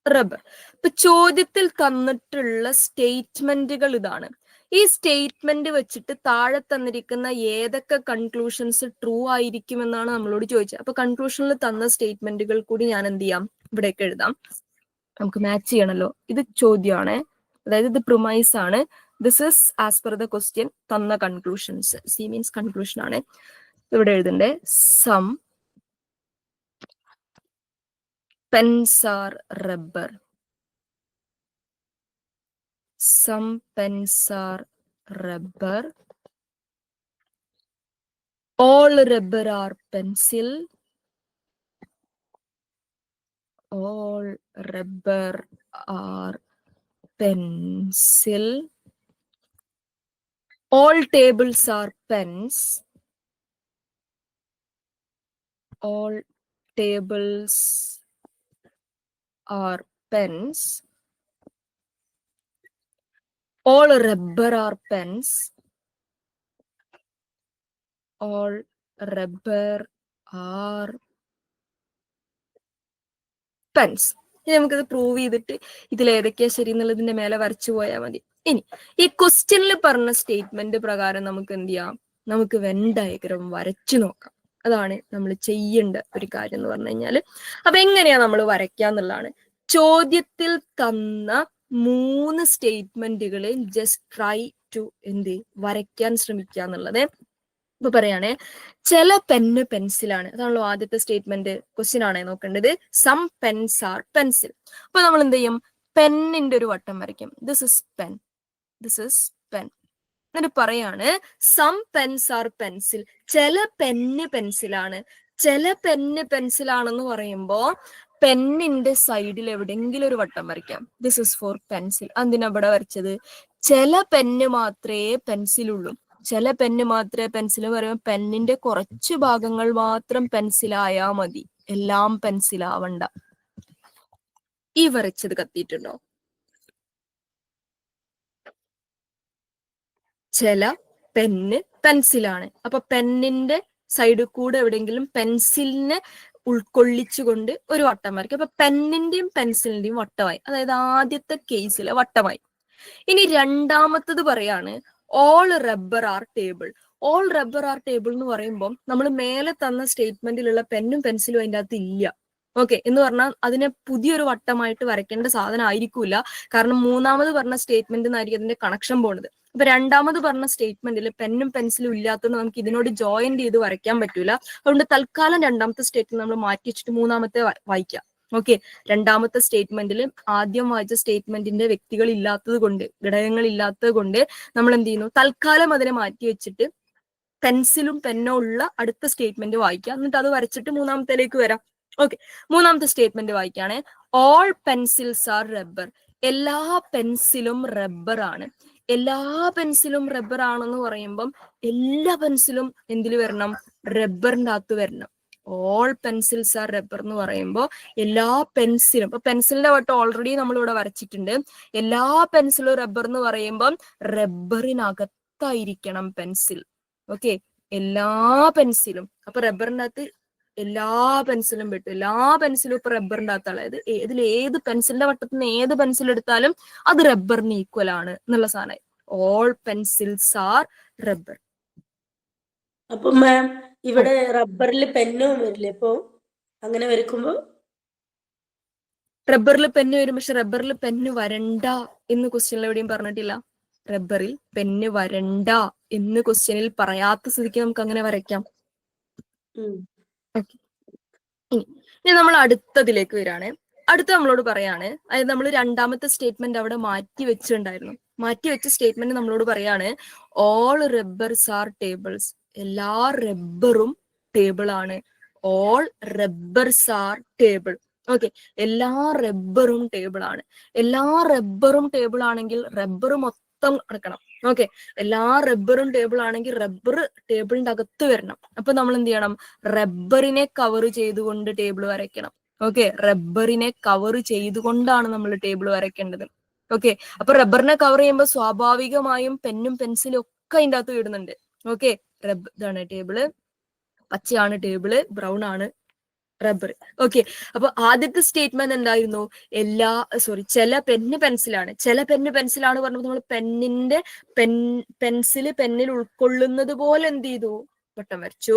rubber. ഇപ്പൊ ചോദ്യത്തിൽ തന്നിട്ടുള്ള സ്റ്റേറ്റ്മെന്റുകൾ ഇതാണ്. ഈ സ്റ്റേറ്റ്മെന്റ് വെച്ചിട്ട് താഴെ തന്നിരിക്കുന്ന ഏതൊക്കെ കൺക്ലൂഷൻസ് ട്രൂ ആയിരിക്കുമെന്നാണ് നമ്മളോട് ചോദിച്ചത്. അപ്പൊ കൺക്ലൂഷനിൽ തന്ന സ്റ്റേറ്റ്മെന്റുകൾ കൂടി ഞാൻ എന്ത് ചെയ്യാം, ഇവിടേക്ക് എഴുതാം. നമുക്ക് മാച്ച് ചെയ്യണല്ലോ. ഇത് ചോദ്യമാണ്, അതായത് ഇത് പ്രിമൈസ് ആണ്. This is as per the question തന്ന കൺക്ലൂഷൻസ്. സി മീൻസ് കൺക്ലൂഷൻ ആണ്. ഇവിടെ എഴുതണ്ടേ, some pens are rubber, some pens are rubber, all rubber are pencil, all rubber are pencil, all tables are pens, all tables are pens, all rubber are pens, all rubber are pens. ഇനി നമുക്കിത് prove ചെയ്തിട്ട് ഇതിൽ ഏതൊക്കെയാ ശരി എന്നുള്ളതിന്റെ മേലെ വരച്ചു പോയാൽ മതി. ഇനി ഈ ക്വസ്റ്റ്യനിൽ പറഞ്ഞ സ്റ്റേറ്റ്മെന്റ് പ്രകാരം നമുക്ക് എന്ത് ചെയ്യാം, നമുക്ക് വെൻ ഡയഗ്രാം വരച്ചു നോക്കാം. അതാണ് നമ്മൾ ചെയ്യേണ്ട ഒരു കാര്യം എന്ന് പറഞ്ഞു കഴിഞ്ഞാല്. അപ്പൊ എങ്ങനെയാ നമ്മൾ വരയ്ക്കാന്നുള്ളതാണ്. ചോദ്യത്തിൽ തന്ന 3 സ്റ്റേറ്റ്മെന്റുകളെ ജസ്റ്റ് ട്രൈ ടു വരയ്ക്കാൻ ശ്രമിക്കുക എന്നുള്ളത്. ഇപ്പൊ പറയാണേ, ചില പെന്ന് പെൻസിലാണ്. അതാണല്ലോ ആദ്യത്തെ സ്റ്റേറ്റ്മെന്റ്. ക്വസ്റ്റ്യൻ ആണേ നോക്കേണ്ടത്. Some pens are pencil. അപ്പൊ നമ്മൾ എന്ത് ചെയ്യും, പെന്നിന്റെ ഒരു വട്ടം വരയ്ക്കും. This is pen, this is pen. എന്നിട്ട് പറയാണ് സം പെൻസ് ആർ പെൻസിൽ, ചില പെന്ന് പെൻസിലാണ്. ചില പെന്ന് പെൻസിലാണെന്ന് പറയുമ്പോ പെന്നിന്റെ സൈഡിൽ എവിടെയെങ്കിലും ഒരു വട്ടം വരയ്ക്കാം. This is for pencil. എന്തിനാ ഇവിടെ വരച്ചത്? ചില പെന്ന് മാത്രമേ പെൻസിലുള്ളൂ. ചില പെന്ന് മാത്രമേ പെൻസിൽ പറയുമ്പോൾ പെന്നിന്റെ കുറച്ച് ഭാഗങ്ങൾ മാത്രം പെൻസിലായാ മതി, എല്ലാം പെൻസിലാവണ്ട. ഈ വരച്ചത് കത്തിയിട്ടുണ്ടോ? ചില പെന്ന് പെൻസിലാണ്. അപ്പൊ പെന്നിന്റെ സൈഡിൽ കൂടെ എവിടെയെങ്കിലും പെൻസിലിനെ ഉൾക്കൊള്ളിച്ചുകൊണ്ട് ഒരു വട്ടം വരയ്ക്കും. അപ്പൊ പെന്നിന്റെയും പെൻസിലിന്റെയും വട്ടമായി. അതായത് ആദ്യത്തെ കേസിലെ വട്ടമായി. ഇനി രണ്ടാമത്തത് പറയാണ് all rubber are table. All rubber are table എന്ന് പറയുമ്പോൾ നമ്മൾ മേലെ തന്ന സ്റ്റേറ്റ്മെന്റിലുള്ള പെന്നും പെൻസിലും അതിൻ്റെ അകത്ത് ഇല്ല. ഓക്കെ എന്ന് പറഞ്ഞാൽ അതിനെ പുതിയൊരു വട്ടമായിട്ട് വരയ്ക്കേണ്ട സാധനം ആയിരിക്കൂല. കാരണം മൂന്നാമത് പറഞ്ഞ സ്റ്റേറ്റ്മെന്റ് എന്നായിരിക്കും അതിന്റെ കണക്ഷൻ പോണത്. അപ്പൊ രണ്ടാമത് പറഞ്ഞ സ്റ്റേറ്റ്മെന്റിൽ പെന്നും പെൻസിലും ഇല്ലാത്തതുകൊണ്ട് നമുക്ക് ഇതിനോട് ജോയിൻ ചെയ്ത് വരയ്ക്കാൻ പറ്റൂല. അതുകൊണ്ട് തൽക്കാലം രണ്ടാമത്തെ സ്റ്റേറ്റ്മെന്റ് നമ്മൾ മാറ്റി വെച്ചിട്ട് മൂന്നാമത്തെ വായിക്കാം. ഓക്കെ, രണ്ടാമത്തെ സ്റ്റേറ്റ്മെന്റിൽ ആദ്യം വായിച്ച സ്റ്റേറ്റ്മെന്റിന്റെ വ്യക്തികൾ ഇല്ലാത്തത് കൊണ്ട്, ഘടകങ്ങൾ ഇല്ലാത്തത് കൊണ്ട് നമ്മൾ എന്ത് ചെയ്യുന്നു? തൽക്കാലം അതിനെ മാറ്റി വെച്ചിട്ട് പെൻസിലും പെന്നോ ഉള്ള അടുത്ത സ്റ്റേറ്റ്മെന്റ് വായിക്കാം. എന്നിട്ട് അത് വരച്ചിട്ട് മൂന്നാമത്തേലേക്ക് വരാം. ഓക്കെ, മൂന്നാമത്തെ സ്റ്റേറ്റ്മെന്റ് വായിക്കുകയാണ്. All pencils are rubber. എല്ലാ പെൻസിലും റബ്ബർ ആണ്. എല്ലാ പെൻസിലും റബ്ബർ ആണെന്ന് പറയുമ്പം എല്ലാ പെൻസിലും എന്തിൽ വരണം? റബ്ബറിന്റെ അകത്ത് വരണം. ഓൾ പെൻസിൽസ് ആർ റബ്ബർ എന്ന് പറയുമ്പോൾ എല്ലാ പെൻസിലും, ഇപ്പൊ പെൻസിലിന്റെ വട്ടം ഓൾറെഡി നമ്മൾ ഇവിടെ വരച്ചിട്ടുണ്ട്. എല്ലാ പെൻസിലും റബ്ബർ എന്ന് പറയുമ്പം റബ്ബറിനകത്തായിരിക്കണം പെൻസിൽ. ഓക്കെ, എല്ലാ പെൻസിലും. അപ്പൊ റബ്ബറിന്റെ അകത്ത് എല്ലാ പെൻസിലും പെട്ടു. എല്ലാ പെൻസിലും ഇപ്പൊ റബ്ബറിന്റെ അകത്താണ്. അതായത് ഇതിൽ ഏത് പെൻസിലിന്റെ വട്ടത്തിൽ നിന്ന് ഏത് പെൻസിൽ എടുത്താലും അത് റബ്ബറിന് ഈക്വൽ ആണ് എന്നുള്ള സാധനമായി. All pencils are rubber. അപ്പൊ മാം ഇവിടെ റബ്ബറിൽ പെന്നും വരില്ലേ? അപ്പൊ അങ്ങനെ വരയ്ക്കുമ്പോ റബ്ബറിൽ പെന്ന് വരും. പക്ഷെ റബ്ബറിൽ പെന്ന് വരണ്ട എന്ന് ക്വസ്റ്റ്യനിൽ എവിടെയും പറഞ്ഞിട്ടില്ല. റബ്ബറിൽ പെന്ന് വരണ്ട എന്ന് ക്വസ്റ്റ്യനിൽ പറയാത്ത സ്ഥിതിക്ക് നമുക്ക് അങ്ങനെ വരയ്ക്കാം. ഇനി നമ്മൾ അടുത്തതിലേക്ക് വരാണ്. അടുത്ത നമ്മളോട് പറയാണ്, അതായത് നമ്മൾ രണ്ടാമത്തെ സ്റ്റേറ്റ്മെന്റ് അവിടെ മാറ്റി വെച്ചിട്ടുണ്ടായിരുന്നു. മാറ്റി വെച്ച സ്റ്റേറ്റ്മെന്റ് നമ്മളോട് പറയാണ് ഓൾ റബ്ബർസ് ആർ ടേബിൾസ്. എല്ലാ റബ്ബറും ടേബിൾ ആണ്. All rubbers are table. Okay, എല്ലാ റബ്ബറും ടേബിൾ ആണ്. എല്ലാ റബ്ബറും ടേബിൾ ആണെങ്കിൽ റബ്ബർ മൊത്തം അടക്കണം. ഓക്കെ, എല്ലാ റബ്ബറും ടേബിൾ ആണെങ്കിൽ റബ്ബർ ടേബിളിന്റെ അകത്ത് വരണം. അപ്പൊ നമ്മൾ എന്ത് ചെയ്യണം? റബ്ബറിനെ കവർ ചെയ്തുകൊണ്ട് ടേബിൾ വരയ്ക്കണം. ഓക്കെ, റബ്ബറിനെ കവർ ചെയ്തുകൊണ്ടാണ് നമ്മൾ ടേബിൾ വരയ്ക്കേണ്ടത്. ഓക്കെ, അപ്പൊ റബ്ബറിനെ കവർ ചെയ്യുമ്പോൾ സ്വാഭാവികമായും പെന്നും പെൻസിലും ഒക്കെ അതിൻ്റെ അകത്ത് ഇടുന്നുണ്ട്. ഓക്കെ, ഇതാണ് ടേബിള്, പച്ചയാണ് ടേബിള്, ബ്രൗൺ ആണ് റബ്ബർ. ഓക്കെ, അപ്പൊ ആദ്യത്തെ സ്റ്റേറ്റ്മെന്റ് എന്തായിരുന്നു? ചില പെന്ന് പെൻസിലാണ്. ചില പെന്ന് പെൻസിലാണ് പറഞ്ഞപ്പോൾ നമ്മൾ പെന്നിന്റെ പെൻസിൽ പെന്നിൽ ഉൾക്കൊള്ളുന്നത് പോലെ എന്ത് ചെയ്തു? വട്ടം വരച്ചു.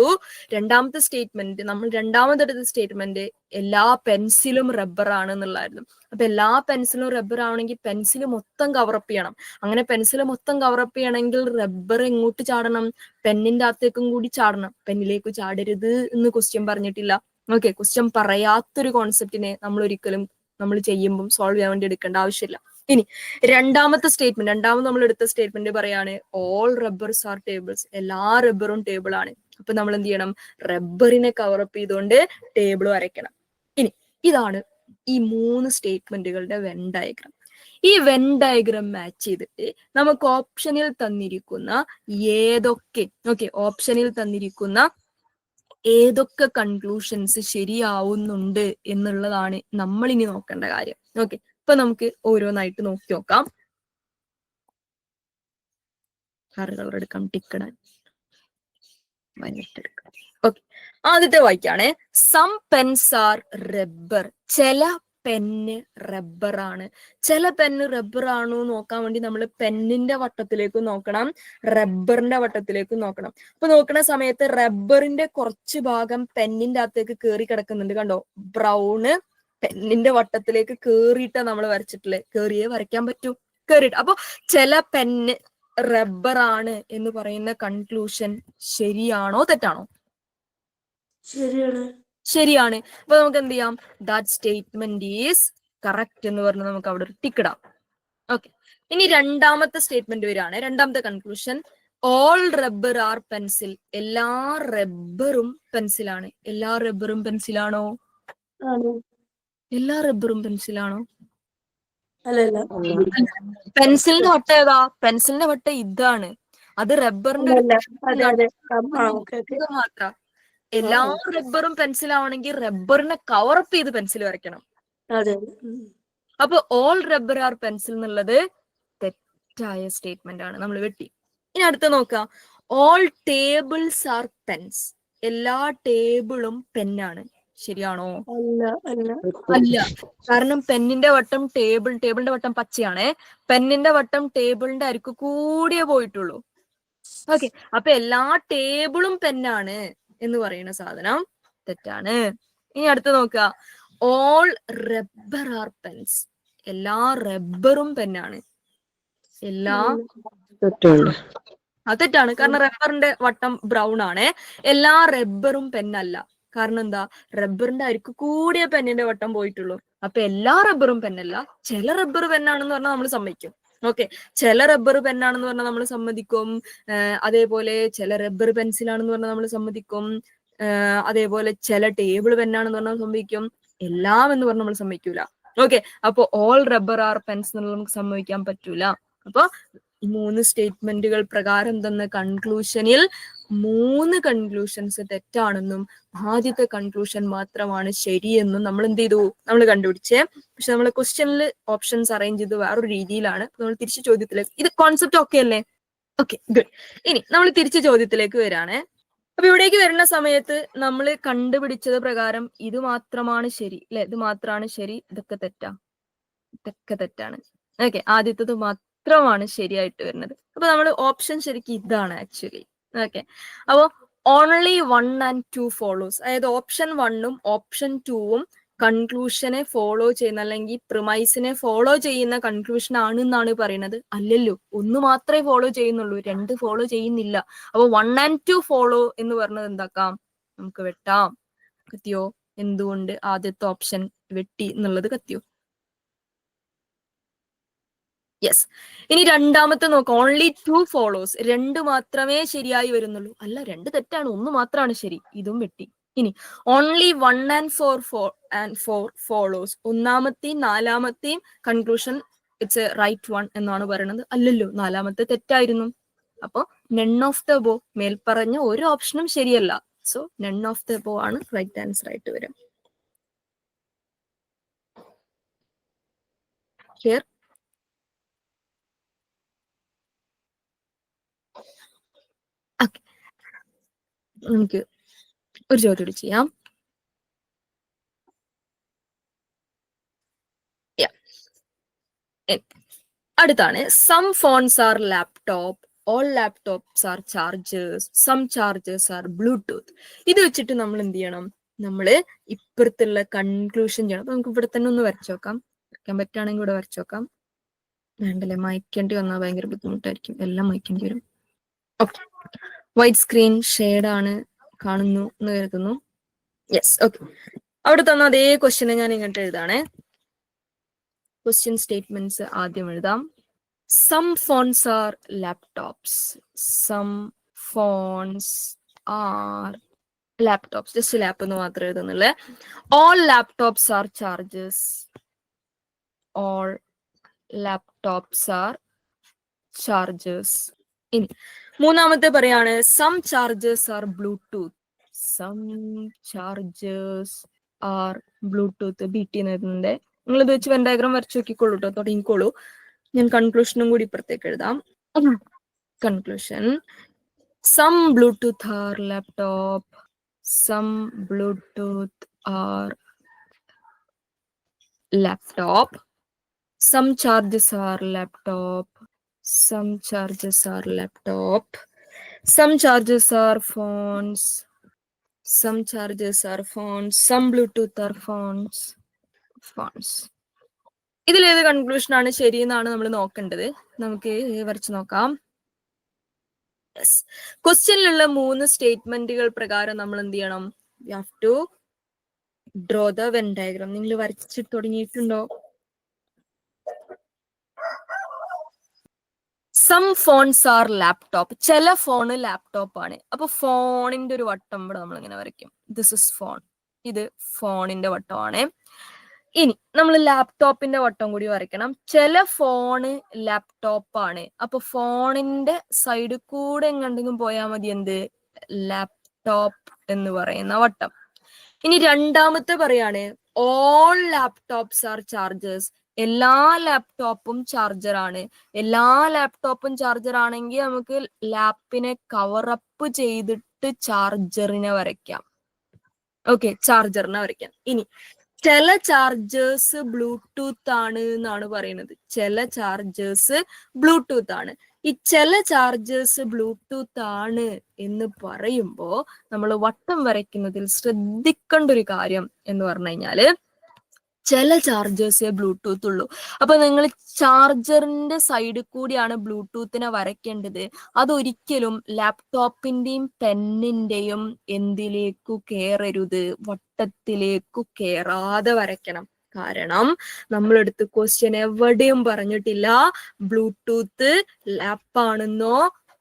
രണ്ടാമത്തെ സ്റ്റേറ്റ്മെന്റ്, നമ്മൾ രണ്ടാമതെടുത്ത സ്റ്റേറ്റ്മെന്റ് എല്ലാ പെൻസിലും റബ്ബർ ആണ് എന്നുള്ളായിരുന്നു. അപ്പൊ എല്ലാ പെൻസിലും റബ്ബർ ആണെങ്കിൽ പെൻസിൽ മൊത്തം കവറപ്പ് ചെയ്യണം. അങ്ങനെ പെൻസിൽ മൊത്തം കവറപ്പ് ചെയ്യണമെങ്കിൽ റബ്ബർ എങ്ങോട്ട് ചാടണം? പെന്നിന്റെ അകത്തേക്കും കൂടി ചാടണം. പെന്നിലേക്ക് ചാടരുത് എന്ന് ക്വസ്റ്റ്യൻ പറഞ്ഞിട്ടില്ല. ഓക്കെ, ക്വസ്റ്റ്യൻ പറയാത്തൊരു കോൺസെപ്റ്റിനെ നമ്മൾ ഒരിക്കലും നമ്മൾ ചെയ്യുമ്പോൾ സോൾവ് ചെയ്യാൻ വേണ്ടി എടുക്കേണ്ട ആവശ്യമില്ല. ഇനി രണ്ടാമത്തെ സ്റ്റേറ്റ്മെന്റ്, രണ്ടാമത് നമ്മൾ എടുത്ത സ്റ്റേറ്റ്മെന്റ് പറയാണ് ഓൾ റബ്ബർസ് ആർ ടേബിൾസ്. എല്ലാ റബ്ബറും ടേബിൾ ആണ്. അപ്പൊ നമ്മൾ എന്ത് ചെയ്യണം? റബ്ബറിനെ കവറപ്പ് ചെയ്തുകൊണ്ട് ടേബിൾ വരയ്ക്കണം. ഇനി ഇതാണ് ഈ മൂന്ന് സ്റ്റേറ്റ്മെന്റുകളുടെ വെൻ ഡയഗ്രാം. ഈ വെൻ ഡയഗ്രാം മാച്ച് ചെയ്തിട്ട് നമുക്ക് ഓപ്ഷനിൽ തന്നിരിക്കുന്ന ഓപ്ഷനിൽ തന്നിരിക്കുന്ന ഏതൊക്കെ കൺക്ലൂഷൻസ് ശരിയാവുന്നുണ്ട് എന്നുള്ളതാണ് നമ്മൾ ഇനി നോക്കേണ്ട കാര്യം. ഓക്കെ, ഇപ്പൊ നമുക്ക് ഓരോന്നായിട്ട് നോക്കി നോക്കാം. കളർ എടുക്കാം, ടിക്കടാൻ എടുക്കാം. ഓക്കെ, ആദ്യത്തെ വായിക്കാണ്. Some pens are rubber. ചില പെന്ന് റബ്ബർ ആണ്. ചില പെന്ന് റബ്ബർ ആണോ നോക്കാൻ വേണ്ടി നമ്മൾ പെന്നിന്റെ വട്ടത്തിലേക്ക് നോക്കണം, റബ്ബറിന്റെ വട്ടത്തിലേക്ക് നോക്കണം. അപ്പൊ നോക്കുന്ന സമയത്ത് റബ്ബറിന്റെ കുറച്ച് ഭാഗം പെന്നിന്റെ അകത്തേക്ക് കേറി കിടക്കുന്നുണ്ട്. കണ്ടോ? ബ്രൗണ് പെന്നിന്റെ വട്ടത്തിലേക്ക് കേറിയിട്ടാ നമ്മൾ വരച്ചിട്ടില്ലേ? കേറിയേ വരയ്ക്കാൻ പറ്റൂ, കേറിയിട്ട്. അപ്പൊ ചില പെന്ന് റബ്ബർ ആണ് എന്ന് പറയുന്ന കൺക്ലൂഷൻ ശരിയാണോ തെറ്റാണോ? ശരിയാണ്. ശരിയാണ്. അപ്പൊ നമുക്ക് എന്ത് ചെയ്യാം? ദാറ്റ് സ്റ്റേറ്റ്മെന്റ് ഈസ് കറക്റ്റ് എന്ന് പറഞ്ഞ് നമുക്ക് അവിടെ ഒരു ടിക്ക് ഇടാം. ഓക്കെ, ഇനി രണ്ടാമത്തെ സ്റ്റേറ്റ്മെന്റ് വരികയാണ്. രണ്ടാമത്തെ conclusion, all rubber are pencil. എല്ലാ റബ്ബറും പെൻസിലാണ്. എല്ലാ റബ്ബറും പെൻസിലാണോ? ആണ്. എല്ലാ റബ്ബറും പെൻസിലാണോ? അല്ലല്ല. പെൻസിലിന്റെ വട്ടം ഏതാ? പെൻസിലിന്റെ വട്ടം ഇതാണ്. അത് റബ്ബറിന്റെ ഒരു അല്ലല്ല. അതെ ഓക്കെ ഇത് മാത്ര. എല്ലാ റബ്ബറും പെൻസിലാവണമെങ്കിൽ റബ്ബറിനെ കവറപ്പ് ചെയ്ത് പെൻസിൽ വരയ്ക്കണം. അതെ. അപ്പൊ ഓൾ റബ്ബർ ആർ പെൻസിൽ എന്നുള്ളത് തെറ്റായ സ്റ്റേറ്റ്മെന്റ് ആണ്, നമ്മൾ വെട്ടി. ഇനി അടുത്ത നോക്കാം, ഓൾ ടേബിൾസ് ആർ പെൻസ്. എല്ലാ ടേബിളും പെന്നാണ്. ശരിയാണോ? അല്ല, കാരണം പെന്നിന്റെ വട്ടം ടേബിളിന്റെ വട്ടം പച്ചയാണേ, പെന്നിന്റെ വട്ടം ടേബിളിന്റെ അരിക്ക് കൂടിയേ പോയിട്ടുള്ളൂ. ഓക്കെ, അപ്പൊ എല്ലാ ടേബിളും പെന്നാണ് എന്ന് പറയുന്ന സാധനം തെറ്റാണ്. ഇനി അടുത്ത് നോക്കുക, ഓൾ റബ്ബർ ആർ പെൻസ്. എല്ലാ റബ്ബറും പെന്നാണ്. എല്ലാ അത് തെറ്റാണ്, കാരണം റബ്ബറിന്റെ വട്ടം ബ്രൗൺ ആണ്. എല്ലാ റബ്ബറും പെന്നല്ല. കാരണം എന്താ? റബ്ബറിന്റെ അരിക്ക് കൂടിയ പെന്നിന്റെ വട്ടം പോയിട്ടുള്ളൂ. അപ്പൊ എല്ലാ റബ്ബറും പെന്നല്ല. ചില റബ്ബർ പെന്നാണെന്ന് പറഞ്ഞാൽ നമ്മൾ സമ്മതിക്കും. ഓക്കെ, ചില റബ്ബർ പെന്നാണെന്ന് പറഞ്ഞാൽ നമ്മൾ സമ്മതിക്കും. അതേപോലെ ചില റബ്ബർ പെൻസിലാണെന്ന് പറഞ്ഞാൽ നമ്മൾ സമ്മതിക്കും. അതേപോലെ ചില ടേബിൾ പെന്നാണെന്ന് പറഞ്ഞാൽ സമ്മതിക്കും. എല്ലാം എന്ന് പറഞ്ഞാൽ നമ്മൾ സമ്മതിക്കൂല. ഓക്കെ, അപ്പൊ ഓൾ റബ്ബർ ആർ പെൻസ് എന്നുള്ളത് നമുക്ക് സമ്മതിക്കാൻ പറ്റൂല. അപ്പൊ 3 സ്റ്റേറ്റ്മെന്റുകൾ പ്രകാരം തന്ന കൺക്ലൂഷനിൽ 3 കൺക്ലൂഷൻസ് തെറ്റാണെന്നും ആദ്യത്തെ കൺക്ലൂഷൻ മാത്രമാണ് ശരിയെന്നും നമ്മൾ എന്ത് ചെയ്തു? നമ്മൾ കണ്ടുപിടിച്ചേ. പക്ഷെ നമ്മൾ ക്വസ്റ്റ്യനിൽ ഓപ്ഷൻസ് അറേഞ്ച് ചെയ്ത് വേറൊരു രീതിയിലാണ്. നമ്മൾ തിരിച്ചു ചോദ്യത്തിലേക്ക്, ഇത് കോൺസെപ്റ്റ് ഓക്കെ അല്ലേ? Okay, good. ഇനി നമ്മൾ തിരിച്ചു ചോദ്യത്തിലേക്ക് വരാണ്. അപ്പൊ ഇവിടേക്ക് വരുന്ന സമയത്ത് നമ്മൾ കണ്ടുപിടിച്ചത് പ്രകാരം ഇത് മാത്രമാണ് ശരി അല്ലെ? ഇത് മാത്രമാണ് ശരി, ഇതൊക്കെ തെറ്റാ, ഇതൊക്കെ തെറ്റാണ്. ഓക്കെ, ആദ്യത്തത് മാത്രമാണ് ശരിയായിട്ട് വരുന്നത്. അപ്പൊ നമ്മൾ ഓപ്ഷൻ ശരിക്കും ഇതാണ് ആക്ച്വലി. ഓക്കെ, അപ്പോ ഓൺലി 1 and 2 ഫോളോസ്. അതായത് ഓപ്ഷൻ 1ഉം ഓപ്ഷൻ 2ഉം കൺക്ലൂഷനെ ഫോളോ ചെയ്യുന്ന, അല്ലെങ്കിൽ പ്രിമൈസിനെ ഫോളോ ചെയ്യുന്ന കൺക്ലൂഷൻ ആണ് എന്നാണ് പറയുന്നത്. അല്ലല്ലോ, 1 മാത്രമേ ഫോളോ ചെയ്യുന്നുള്ളൂ, 2 ഫോളോ ചെയ്യുന്നില്ല. അപ്പൊ 1 and 2 ഫോളോ എന്ന് പറഞ്ഞത് എന്താക്കാം? നമുക്ക് വെട്ടാം. കത്തിയോ? എന്തുകൊണ്ട് ആദ്യത്തെ ഓപ്ഷൻ വെട്ടി എന്നുള്ളത് കത്തിയോ? യെസ്. ഇനി രണ്ടാമത്തെ നോക്കാം, ഓൺലി 2 ഫോളോസ്. 2 മാത്രമേ ശരിയായി വരുന്നുള്ളൂ. അല്ല, 2 തെറ്റാണ്, 1 മാത്രമാണ് ശരി, ഇതും വെട്ടി. ഇനി ഓൺലി 1 and 4 ഫോളോസ്. ഒന്നാമത്തെയും നാലാമത്തെയും conclusion it's a right one എന്നാണ് പറയുന്നത്. അല്ലല്ലോ, നാലാമത്തെ തെറ്റായിരുന്നു. അപ്പൊ നൺ ഓഫ് ദ എബോ, മേൽപ്പറഞ്ഞ ഒരു ഓപ്ഷനും ശരിയല്ല. So none of the above ആണ് റൈറ്റ് ആൻസർ ആയിട്ട് വരും. ക്ലിയർ? നമുക്ക് ഒരു ചോദ്യം കൂടി ചെയ്യാം. അടുത്താണ്, some phones are laptop, all laptops are chargers, some chargers are Bluetooth. ഇത് വെച്ചിട്ട് നമ്മൾ എന്ത് ചെയ്യണം? നമ്മള് ഇപ്പുറത്തുള്ള കൺക്ലൂഷൻ ചെയ്യണം. അപ്പൊ നമുക്ക് ഇവിടെ തന്നെ ഒന്ന് വരച്ചു നോക്കാം. വരയ്ക്കാൻ പറ്റുകയാണെങ്കിൽ ഇവിടെ വരച്ചു നോക്കാം. വേണ്ടല്ലേ, മായ്ക്കേണ്ടി വന്നാൽ ഭയങ്കര ബുദ്ധിമുട്ടായിരിക്കും, എല്ലാം മായ്ക്കേണ്ടി വരും. ഓക്കെ, വൈറ്റ് സ്ക്രീൻ ഷെയ്ഡാണ്, കാണുന്നു എന്ന് കരുതുന്നു. Yes, okay. അവിടെ തന്ന അതേ ക്വസ്റ്റ്യനെ ഞാൻ ഇങ്ങോട്ട് എഴുതാണേ. ക്വസ്റ്റ്യൻ സ്റ്റേറ്റ്മെന്റ്സ് ആദ്യം എഴുതാം. Some phones are laptops, some phones are laptops. Just lap എന്ന് മാത്രം എഴുതുന്നില്ലേ. All laptops are chargers, all laptops are chargers. ഇനി മൂന്നാമത്തെ പറയാണ്, some chargers are Bluetooth, some chargers are Bluetooth. BT എഴുതുന്നുണ്ട്. നിങ്ങൾ ഇത് വെച്ച് വെൻ ഡയഗ്രാം വരച്ചു നോക്കിക്കോളൂ കേട്ടോ, തുടങ്ങിക്കോളൂ. ഞാൻ കൺക്ലൂഷനും കൂടി ഇപ്പുറത്തേക്ക് എഴുതാം. Conclusion, some Bluetooth are laptop, some Bluetooth are laptop, some charges are laptop, some charges are laptop, some charges are phones, some charges are phones, some Bluetooth are phones. ഇതിൽ ഏത് conclusion ആണ് ശരി എന്നാണ് നമ്മൾ നോക്കേണ്ടത്. നമുക്ക് വരച്ച് നോക്കാം. ക്വസ്റ്റ്യനിലുള്ള 3 സ്റ്റേറ്റ്മെന്റുകൾ പ്രകാരം നമ്മൾ എന്ത് ചെയ്യണം? We have to draw the Venn diagram. നിങ്ങൾ വരച്ചിട്ട് തുടങ്ങിയിട്ടുണ്ടോ? Some phones are laptop. ചില ഫോണ് ലാപ്ടോപ്പ് ആണ്. അപ്പൊ ഫോണിന്റെ ഒരു വട്ടം ഇവിടെ നമ്മൾ ഇങ്ങനെ വരയ്ക്കും. This is phone. ഇത് ഫോണിന്റെ വട്ടമാണ്. ഇനി നമ്മൾ ലാപ്ടോപ്പിന്റെ വട്ടം കൂടി വരയ്ക്കണം. ചില ഫോണ് ലാപ്ടോപ്പ് ആണ്. അപ്പൊ ഫോണിന്റെ സൈഡിൽ കൂടെ എങ്ങോട്ടെങ്കിലും പോയാൽ മതി എന്ത്, ലാപ്ടോപ്പ് എന്ന് പറയുന്ന വട്ടം. ഇനി രണ്ടാമത്തെ പറയാണ് ഓൾ ലാപ്ടോപ്സ് ആർ ചാർജേഴ്സ്. എല്ലാ ലാപ്ടോപ്പും ചാർജർ ആണ്. എല്ലാ ലാപ്ടോപ്പും ചാർജർ ആണെങ്കിൽ നമുക്ക് ലാപ്പിനെ കവറപ്പ് ചെയ്തിട്ട് ചാർജറിനെ വരയ്ക്കാം. ഓക്കെ, ചാർജറിനെ വരയ്ക്കാം. ഇനി ചില ചാർജേഴ്സ് ബ്ലൂടൂത്ത് ആണ് എന്നാണ് പറയുന്നത്. ചില ചാർജേഴ്സ് ബ്ലൂടൂത്ത് ആണ്. ഈ ചില ചാർജേഴ്സ് ബ്ലൂടൂത്ത് ആണ് എന്ന് പറയുമ്പോ നമ്മൾ വട്ടം വരയ്ക്കുന്നതിൽ ശ്രദ്ധിക്കേണ്ട ഒരു കാര്യം എന്ന് പറഞ്ഞു കഴിഞ്ഞാല് ചില ചാർജേഴ്സേ ബ്ലൂടൂത്ത് ഉള്ളൂ. അപ്പൊ നിങ്ങൾ ചാർജറിന്റെ സൈഡിൽ കൂടിയാണ് ബ്ലൂടൂത്തിനെ വരയ്ക്കേണ്ടത്. അതൊരിക്കലും ലാപ്ടോപ്പിന്റെയും പെന്നിന്റെയും എന്തിലേക്കു കയറരുത്, വട്ടത്തിലേക്കു കയറാതെ വരയ്ക്കണം. കാരണം നമ്മളെടുത്ത് ക്വസ്റ്റ്യൻ എവിടെയും പറഞ്ഞിട്ടില്ല ബ്ലൂടൂത്ത് ലാപ്പാണെന്നോ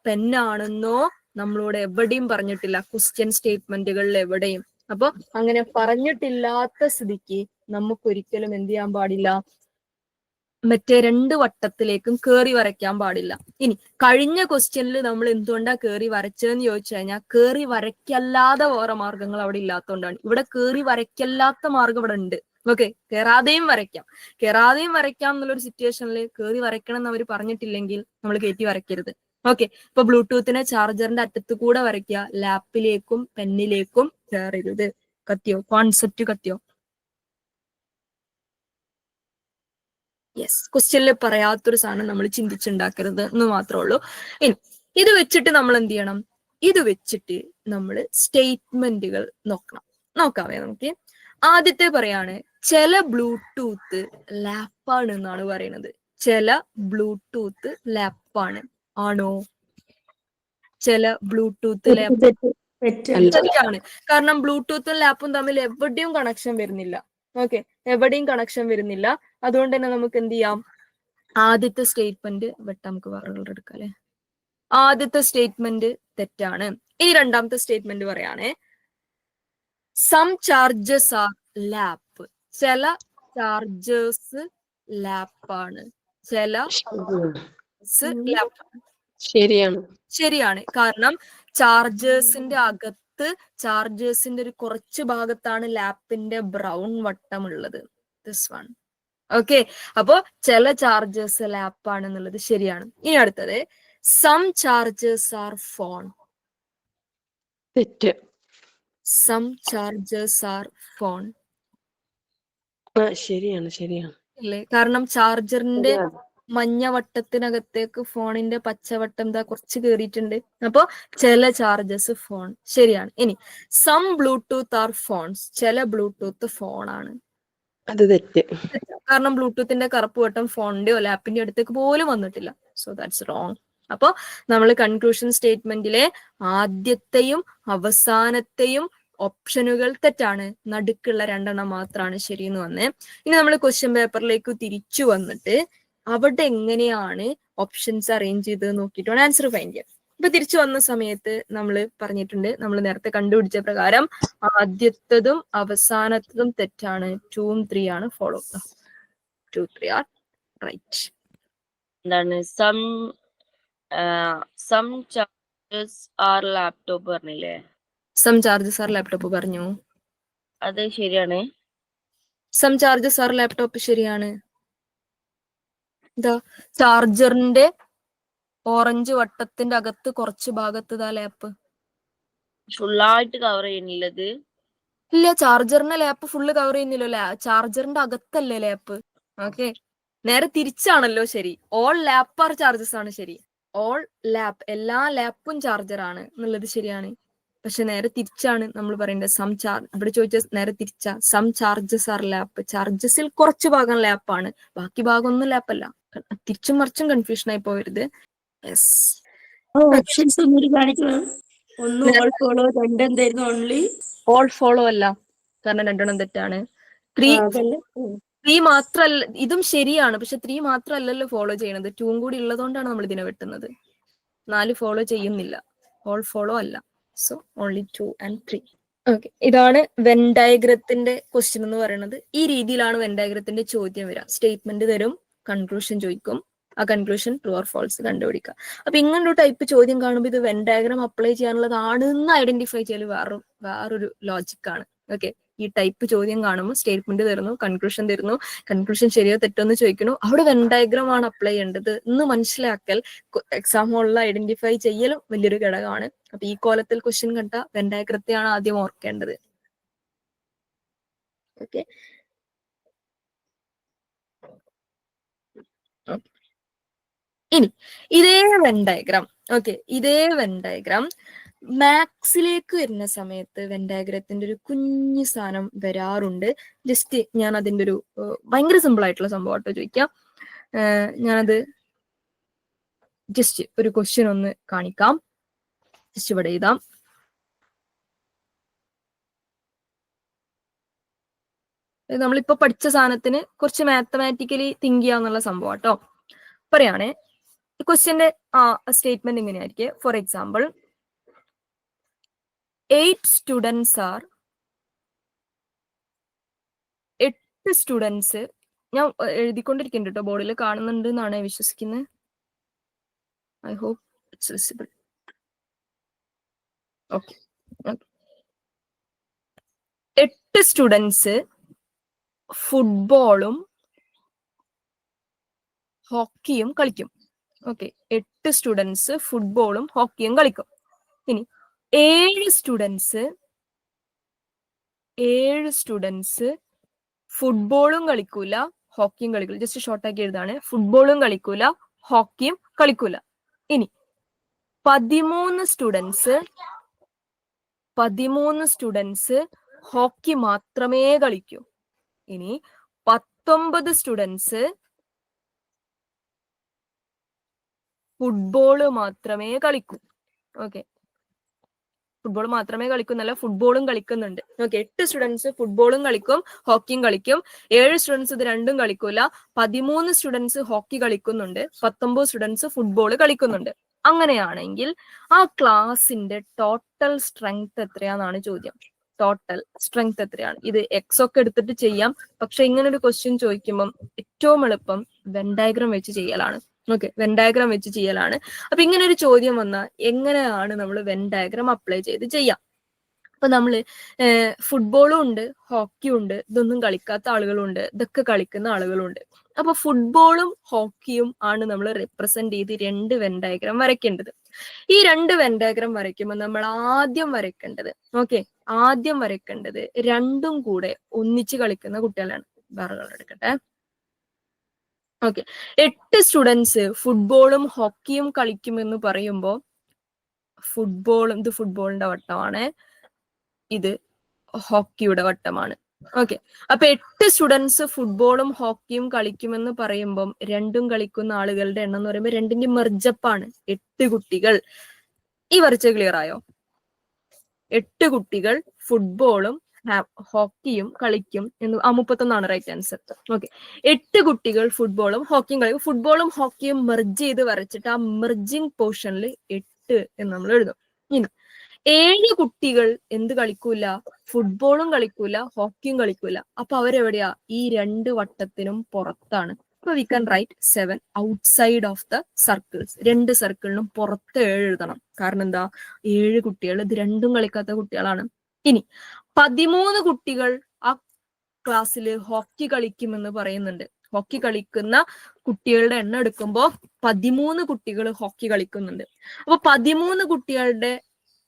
പെന്നാണെന്നോ നമ്മളോട് എവിടെയും പറഞ്ഞിട്ടില്ല, ക്വസ്റ്റ്യൻ സ്റ്റേറ്റ്മെന്റുകളിൽ എവിടെയും. അപ്പൊ അങ്ങനെ പറഞ്ഞിട്ടില്ലാത്ത സ്ഥിതിക്ക് നമുക്കൊരിക്കലും എന്ത് ചെയ്യാൻ പാടില്ല, മറ്റേ രണ്ട് വട്ടത്തിലേക്കും കേറി വരയ്ക്കാൻ പാടില്ല. ഇനി കഴിഞ്ഞ ക്വസ്റ്റ്യനിൽ നമ്മൾ എന്തുകൊണ്ടാ കേറി വരച്ചതെന്ന് ചോദിച്ചു കഴിഞ്ഞാൽ കേറി വരയ്ക്കല്ലാതെ വേറെ മാർഗങ്ങൾ അവിടെ ഇല്ലാത്തതുകൊണ്ടാണ്. ഇവിടെ കേറി വരയ്ക്കല്ലാത്ത മാർഗം ഇവിടെ ഉണ്ട്. ഓക്കെ, കയറാതെയും വരയ്ക്കാം. കയറാതെയും വരയ്ക്കാം എന്നുള്ളൊരു സിറ്റുവേഷനിൽ കേറി വരയ്ക്കണം എന്ന് അവർ പറഞ്ഞിട്ടില്ലെങ്കിൽ നമ്മൾ കയറ്റി വരയ്ക്കരുത്. ഓക്കെ, ഇപ്പൊ ബ്ലൂടൂത്തിനെ ചാർജറിന്റെ അറ്റത്ത് കൂടെ വരയ്ക്കുക, ലാപ്പിലേക്കും പെന്നിലേക്കും കയറരുത്. കത്തിയോ? കോൺസെപ്റ്റ് കത്തിയോ? യെസ്, ക്വസ്റ്റ്യനിൽ പറയാത്തൊരു സാധനം നമ്മൾ ചിന്തിച്ചുണ്ടാക്കരുത് എന്ന് മാത്രമേ ഉള്ളൂ. ഇനി ഇത് വെച്ചിട്ട് നമ്മൾ എന്ത് ചെയ്യണം, ഇത് വെച്ചിട്ട് നമ്മൾ സ്റ്റേറ്റ്മെന്റുകൾ നോക്കാവേ നമുക്ക്. ആദ്യത്തെ പറയാണ് ചില ബ്ലൂടൂത്ത് ലാപ്പാണ് എന്നാണ് പറയുന്നത്. ചില ബ്ലൂടൂത്ത് ലാപ്പാണ്. ആണോ? ചില ബ്ലൂടൂത്ത് ലാപ്പ് തെറ്റാണ്. കാരണം ബ്ലൂടൂത്തും ലാപ്പും തമ്മിൽ എവിടെയും കണക്ഷൻ വരുന്നില്ല. ഓക്കെ, എവിടെയും കണക്ഷൻ വരുന്നില്ല. അതുകൊണ്ട് തന്നെ നമുക്ക് എന്ത് ചെയ്യാം, ആദ്യത്തെ സ്റ്റേറ്റ്മെന്റ് നമുക്ക് വേറെ എടുക്കാം അല്ലെ. ആദ്യത്തെ സ്റ്റേറ്റ്മെന്റ് തെറ്റാണ്. ഇനി രണ്ടാമത്തെ സ്റ്റേറ്റ്മെന്റ് പറയാണ് സം ചാർജസ് ആർ ലാപ്പ്. ചില ചാർജേഴ്സ് ലാപ്പാണ്. ചില ലാപ്പാണ്. ശരിയാണ്. കാരണം ചാർജേഴ്സിന്റെ അകത്ത് ചാർജേഴ്സിന്റെ ഒരു കുറച്ച് ഭാഗത്താണ് ലാപ്പിന്റെ ബ്രൗൺ വട്ടം ഉള്ളത്. This one. ഓക്കെ, അപ്പോ ചില ചാർജേഴ്സ് ലാപ്പാണ് എന്നുള്ളത് ശരിയാണ്. ഇനി അടുത്തത് സം ചാർജേഴ്സ് ആർ ഫോൺ. തെറ്റ്. Some chargers are phone. ശരിയാണ് അല്ലേ? കാരണം ചാർജറിന്റെ മഞ്ഞ വട്ടത്തിനകത്തേക്ക് ഫോണിന്റെ പച്ചവട്ടം എന്താ കുറച്ച് കേറിയിട്ടുണ്ട്. അപ്പൊ ചില ചാർജസ് ഫോൺ. ശരിയാണ്. ഇനി സം ബ്ലൂടൂത്ത് ആർ ഫോൺസ്. ചില ബ്ലൂടൂത്ത് ഫോണാണ്. അത് തെറ്റ്. കാരണം ബ്ലൂടൂത്തിന്റെ കറുപ്പ് വട്ടം ഫോണിന്റെയോ ലാപ്പിന്റെ അടുത്തേക്ക് പോലും വന്നിട്ടില്ല. So that's wrong. അപ്പൊ നമ്മൾ കൺക്ലൂഷൻ സ്റ്റേറ്റ്മെന്റിലെ ആദ്യത്തെയും അവസാനത്തെയും ഓപ്ഷനുകൾ തെറ്റാണ്. നടുക്കുള്ള രണ്ടെണ്ണം മാത്രമാണ് ശരിയെന്ന് വന്നേ. ഇനി നമ്മൾ ക്വസ്റ്റ്യൻ പേപ്പറിലേക്ക് തിരിച്ചു വന്നിട്ട് അവിടെ എങ്ങനെയാണ് ഓപ്ഷൻസ് അറേഞ്ച് ചെയ്ത് നോക്കിയിട്ട് വേണം ആൻസർ ഫൈൻഡ് ചെയ്യാൻ. ഇപ്പൊ തിരിച്ചു വന്ന സമയത്ത് നമ്മൾ പറഞ്ഞിട്ടുണ്ട്, നമ്മൾ നേരത്തെ കണ്ടുപിടിച്ച പ്രകാരം ആദ്യത്തതും അവസാനത്തതും തെറ്റാണ്. 2ഉം 3 ആണ് ഫോളോ. 2, 3 are right. എന്താണ് സം ചാർജസ് ആർ ലാപ്ടോപ്പ് പറഞ്ഞില്ലേ? സം ചാർജസ് ആർ ലാപ്ടോപ്പ് പറഞ്ഞു. അത് ശരിയാണ്. സം ചാർജസ് ആർ ലാപ്ടോപ്പ് ശരിയാണ്. എന്താ ചാർജറിന്റെ ഓറഞ്ച് വട്ടത്തിന്റെ അകത്ത് കുറച്ച് ഭാഗത്ത് ഇതാ ലാപ്പ്. ഫുള്ളായിട്ട് കവർ ചെയ്യുന്നില്ലത്? ഇല്ല, ചാർജറിന്റെ ലാപ്പ് ഫുള്ള് കവർ ചെയ്യുന്നില്ലല്ലോ. ചാർജറിന്റെ അകത്തല്ലേ ലാപ്പ്. ഓക്കെ, നേരെ തിരിച്ചാണല്ലോ ശരി. ഓൾ ലാപ്പ് ആർ ചാർജസ് ആണ് ശരി. ഓൾ ലാപ്പ്, എല്ലാ ലാപ്പും ചാർജർ ആണ് എന്നുള്ളത് ശരിയാണ്. പക്ഷെ നേരെ തിരിച്ചാണ് നമ്മൾ പറയേണ്ടത്. സം ചാർജ് ഇവിടെ ചോദിച്ച നേരെ തിരിച്ചാ. Some charges are lap. ചാർജസിൽ കുറച്ച് ഭാഗം ലാപ്പാണ്, ബാക്കി ഭാഗം ഒന്നും ലാപ്പല്ല. തിരിച്ചും മറിച്ചും കൺഫ്യൂഷൻ ആയി പോകരുത്. യെസ്, ഓപ്ഷൻസ് ഒന്നുകൂടി കാണിക്കണം. ഒന്ന് ഓൾ ഫോളോ, രണ്ടെന്തായിരുന്നു ഓൺലി? ഓൾ ഫോളോ അല്ല, കാരണം രണ്ടെണ്ണം തെറ്റാണ്. 3 3 മാത്രല്ല, ഇതും ശരിയാണ്, പക്ഷെ 3 മാത്രല്ലല്ലോ ഫോളോ ചെയ്യണത്, 2 കൂടി ഉള്ളതുകൊണ്ടാണ് നമ്മൾ ഇതിനെ വെട്ടുന്നത്. 4 ഫോളോ ചെയ്യുന്നില്ല, ഓൾ ഫോളോ അല്ല. So only 2 and 3. ഓക്കെ, ഇതാണ് വെൻ ഡയഗ്രത്തിന്റെ ക്വസ്റ്റ്യൻ എന്ന് പറയുന്നത്. ഈ രീതിയിലാണ് വെൻ ഡയഗ്രത്തിന്റെ ചോദ്യം വരിക. സ്റ്റേറ്റ്മെന്റ് തരും, കൺക്ലൂഷൻ ചോദിക്കും, ആ കൺക്ലൂഷൻ ട്രൂ ഓർ ഫോൾസ് കണ്ടുപിടിക്കുക. അപ്പൊ ഇങ്ങനൊരു ടൈപ്പ് ചോദ്യം കാണുമ്പോൾ ഇത് വെൻ ഡയഗ്രാം അപ്ലൈ ചെയ്യാനുള്ളതാണെന്ന് ഐഡന്റിഫൈ ചെയ്യൽ വേറൊരു ലോജിക്കാണ്. ഓക്കെ, ഈ ടൈപ്പ് ചോദ്യം കാണുമ്പോൾ സ്റ്റേറ്റ്മെന്റ് തരുന്നു, കൺക്ലൂഷൻ തരുന്നു, കൺക്ലൂഷൻ ശരിയോ തെറ്റോ എന്ന് ചോദിക്കുന്നു, അവിടെ വെൻ ഡയഗ്രാം ആണ് അപ്ലൈ ചെയ്യേണ്ടത് എന്ന് മനസ്സിലാക്കൽ എക്സാം ഹോളിൽ ഐഡന്റിഫൈ ചെയ്യലും വലിയൊരു ഘടകമാണ്. അപ്പൊ ഈ കോലത്തിൽ ക്വസ്റ്റ്യൻ കണ്ട വെൻ ഡയഗ്രത്തെയാണ് ആദ്യം ഓർക്കേണ്ടത്. ഓക്കെ, ഇനി ഇതേ വെൻ ഡയഗ്രാം, ഓക്കെ, ഇതേ വെൻ ഡയഗ്രാം മാത്സിലേക്ക് വരുന്ന സമയത്ത് വെൻ ഡയഗ്രത്തിന്റെ ഒരു കുഞ്ഞു സാധനം വരാറുണ്ട്. ജസ്റ്റ് ഞാൻ അതിന്റെ ഒരു ഭയങ്കര സിമ്പിൾ ആയിട്ടുള്ള സംഭവമായിട്ട് ചോദിക്കാം. ഞാനത് ജസ്റ്റ് ഒരു ക്വസ്റ്റ്യൻ ഒന്ന് കാണിക്കാം. ജസ്റ്റ് ഇവിടെ എഴുതാം. നമ്മളിപ്പോ പഠിച്ച സാധനത്തിന് കുറച്ച് മാത്തമാറ്റിക്കലി തിങ്ക് ചെയ്യാന്നുള്ള സംഭവം കേട്ടോ. പറയുകയാണെ, ക്വസ്റ്റ്യന്റെ സ്റ്റേറ്റ്മെന്റ് ഇങ്ങനെയായിരിക്കും. For example, 8 students are, 8 students, ഞാൻ എഴുതിക്കൊണ്ടിരിക്കുന്നുണ്ട് കേട്ടോ, ബോർഡിൽ കാണുന്നുണ്ട് എന്നാണ് വിശ്വസിക്കുന്നത്. I hope it's visible. Okay, 8 students ഫുട്ബോളും ഹോക്കിയും കളിക്കും. ഓക്കെ, 8 സ്റ്റുഡൻസ് ഫുട്ബോളും ഹോക്കിയും കളിക്കും. ഇനി 7 സ്റ്റുഡൻസ് ഫുട്ബോളും കളിക്കൂല, ഹോക്കിയും കളിക്കൂല. ജസ്റ്റ് ഷോർട്ടാക്കി എഴുതാണ്, ഫുട്ബോളും കളിക്കൂല, ഹോക്കിയും കളിക്കൂല. ഇനി 13 സ്റ്റുഡൻസ് ഹോക്കി മാത്രമേ കളിക്കൂ. ഇനി 19 സ്റ്റുഡൻസ് ഫുട്ബോള് മാത്രമേ കളിക്കൂ. ഓക്കെ, ഫുട്ബോൾ മാത്രമേ കളിക്കുന്നല്ല, ഫുട്ബോളും കളിക്കുന്നുണ്ട്. ഓക്കെ, 8 സ്റ്റുഡൻസ് ഫുട്ബോളും കളിക്കും, ഹോക്കിയും കളിക്കും. 7 സ്റ്റുഡൻസ് ഇത് രണ്ടും കളിക്കൂല. 13 സ്റ്റുഡൻസ് ഹോക്കി കളിക്കുന്നുണ്ട്. 19 സ്റ്റുഡൻസ് ഫുട്ബോൾ കളിക്കുന്നുണ്ട്. അങ്ങനെയാണെങ്കിൽ ആ ക്ലാസിന്റെ ടോട്ടൽ സ്ട്രെങ്ത് എത്രയാണെന്നാണ് ചോദ്യം. ടോട്ടൽ സ്ട്രെങ്ത് എത്രയാണ്? ഇത് എക്സ് ഒക്കെ എടുത്തിട്ട് ചെയ്യാം, പക്ഷെ ഇങ്ങനെ ഒരു ക്വസ്റ്റ്യൻ ചോദിക്കുമ്പം ഏറ്റവും എളുപ്പം വെൻ ഡയഗ്രാം വെച്ച് ചെയ്യലാണ്. ഓക്കെ, വെൻ ഡയഗ്രാം വെച്ച് ചെയ്യലാണ്. അപ്പൊ ഇങ്ങനെ ഒരു ചോദ്യം വന്നാൽ എങ്ങനെയാണ് നമ്മൾ വെൻ ഡയഗ്രാം അപ്ലൈ ചെയ്ത് ചെയ്യാം? അപ്പൊ നമ്മള് ഫുട്ബോളും ഉണ്ട്, ഹോക്കിയും ഉണ്ട്, ഇതൊന്നും കളിക്കാത്ത ആളുകളുണ്ട്, ഇതൊക്കെ കളിക്കുന്ന ആളുകളുണ്ട്. അപ്പൊ ഫുട്ബോളും ഹോക്കിയും ആണ് നമ്മൾ റെപ്രസെന്റ് ചെയ്ത് 2 വെൻ ഡയഗ്രാം വരയ്ക്കേണ്ടത്. ഈ 2 വെൻ ഡയഗ്രാം വരയ്ക്കുമ്പോൾ നമ്മൾ ആദ്യം വരയ്ക്കേണ്ടത് രണ്ടും കൂടെ ഒന്നിച്ച് കളിക്കുന്ന കുട്ടികളാണ്. വേറെ കളർ എടുക്കട്ടെ. ഓക്കെ, 8 സ്റ്റുഡൻസ് ഫുട്ബോളും ഹോക്കിയും കളിക്കുമെന്ന് പറയുമ്പോൾ ഇത് ഫുട്ബോളിന്റെ വട്ടമാണ്, ഇത് ഹോക്കിയുടെ വട്ടമാണ്. ഓക്കെ, അപ്പൊ 8 സ്റ്റുഡൻസ് ഫുട്ബോളും ഹോക്കിയും കളിക്കുമെന്ന് പറയുമ്പം രണ്ടും കളിക്കുന്ന ആളുകളുടെ എണ്ണം എന്ന് പറയുമ്പോൾ 2ന്റെ മെർജപ്പാണ്. 8 കുട്ടികൾ. ഈ വരച്ച ക്ലിയർ ആയോ? 8 കുട്ടികൾ ഫുട്ബോളും ഹോക്കിയും കളിക്കും എന്ന് 31 റൈറ്റ് ആൻസർ. ഓക്കെ, 8 കുട്ടികൾ ഫുട്ബോളും ഹോക്കിയും കളിക്കും. ഫുട്ബോളും ഹോക്കിയും മെർജ് ചെയ്ത് വരച്ചിട്ട് ആ മെർജിങ് പോർഷനിൽ 8 എന്ന് നമ്മൾ എഴുതും. ഇനി 7 കുട്ടികൾ എന്ത് കളിക്കൂല? ഫുട്ബോളും കളിക്കൂല, ഹോക്കിയും കളിക്കൂല. അപ്പൊ അവരെവിടെയാ? ഈ 2 വട്ടത്തിനും പുറത്താണ്. അപ്പൊ we can right 7 outside of the circles. 2 സർക്കിളിനും പുറത്ത് 7 എഴുതണം. കാരണം എന്താ? 7 കുട്ടികൾ ഇത് രണ്ടും കളിക്കാത്ത കുട്ടികളാണ്. ഇനി 13 കുട്ടികൾ ആ ക്ലാസ്സിൽ ഹോക്കി കളിക്കുമെന്ന് പറയുന്നുണ്ട്. ഹോക്കി കളിക്കുന്ന കുട്ടികളുടെ എണ്ണം എടുക്കുമ്പോൾ 13 കുട്ടികൾ ഹോക്കി കളിക്കുന്നുണ്ട്. അപ്പൊ 13 കുട്ടികളുടെ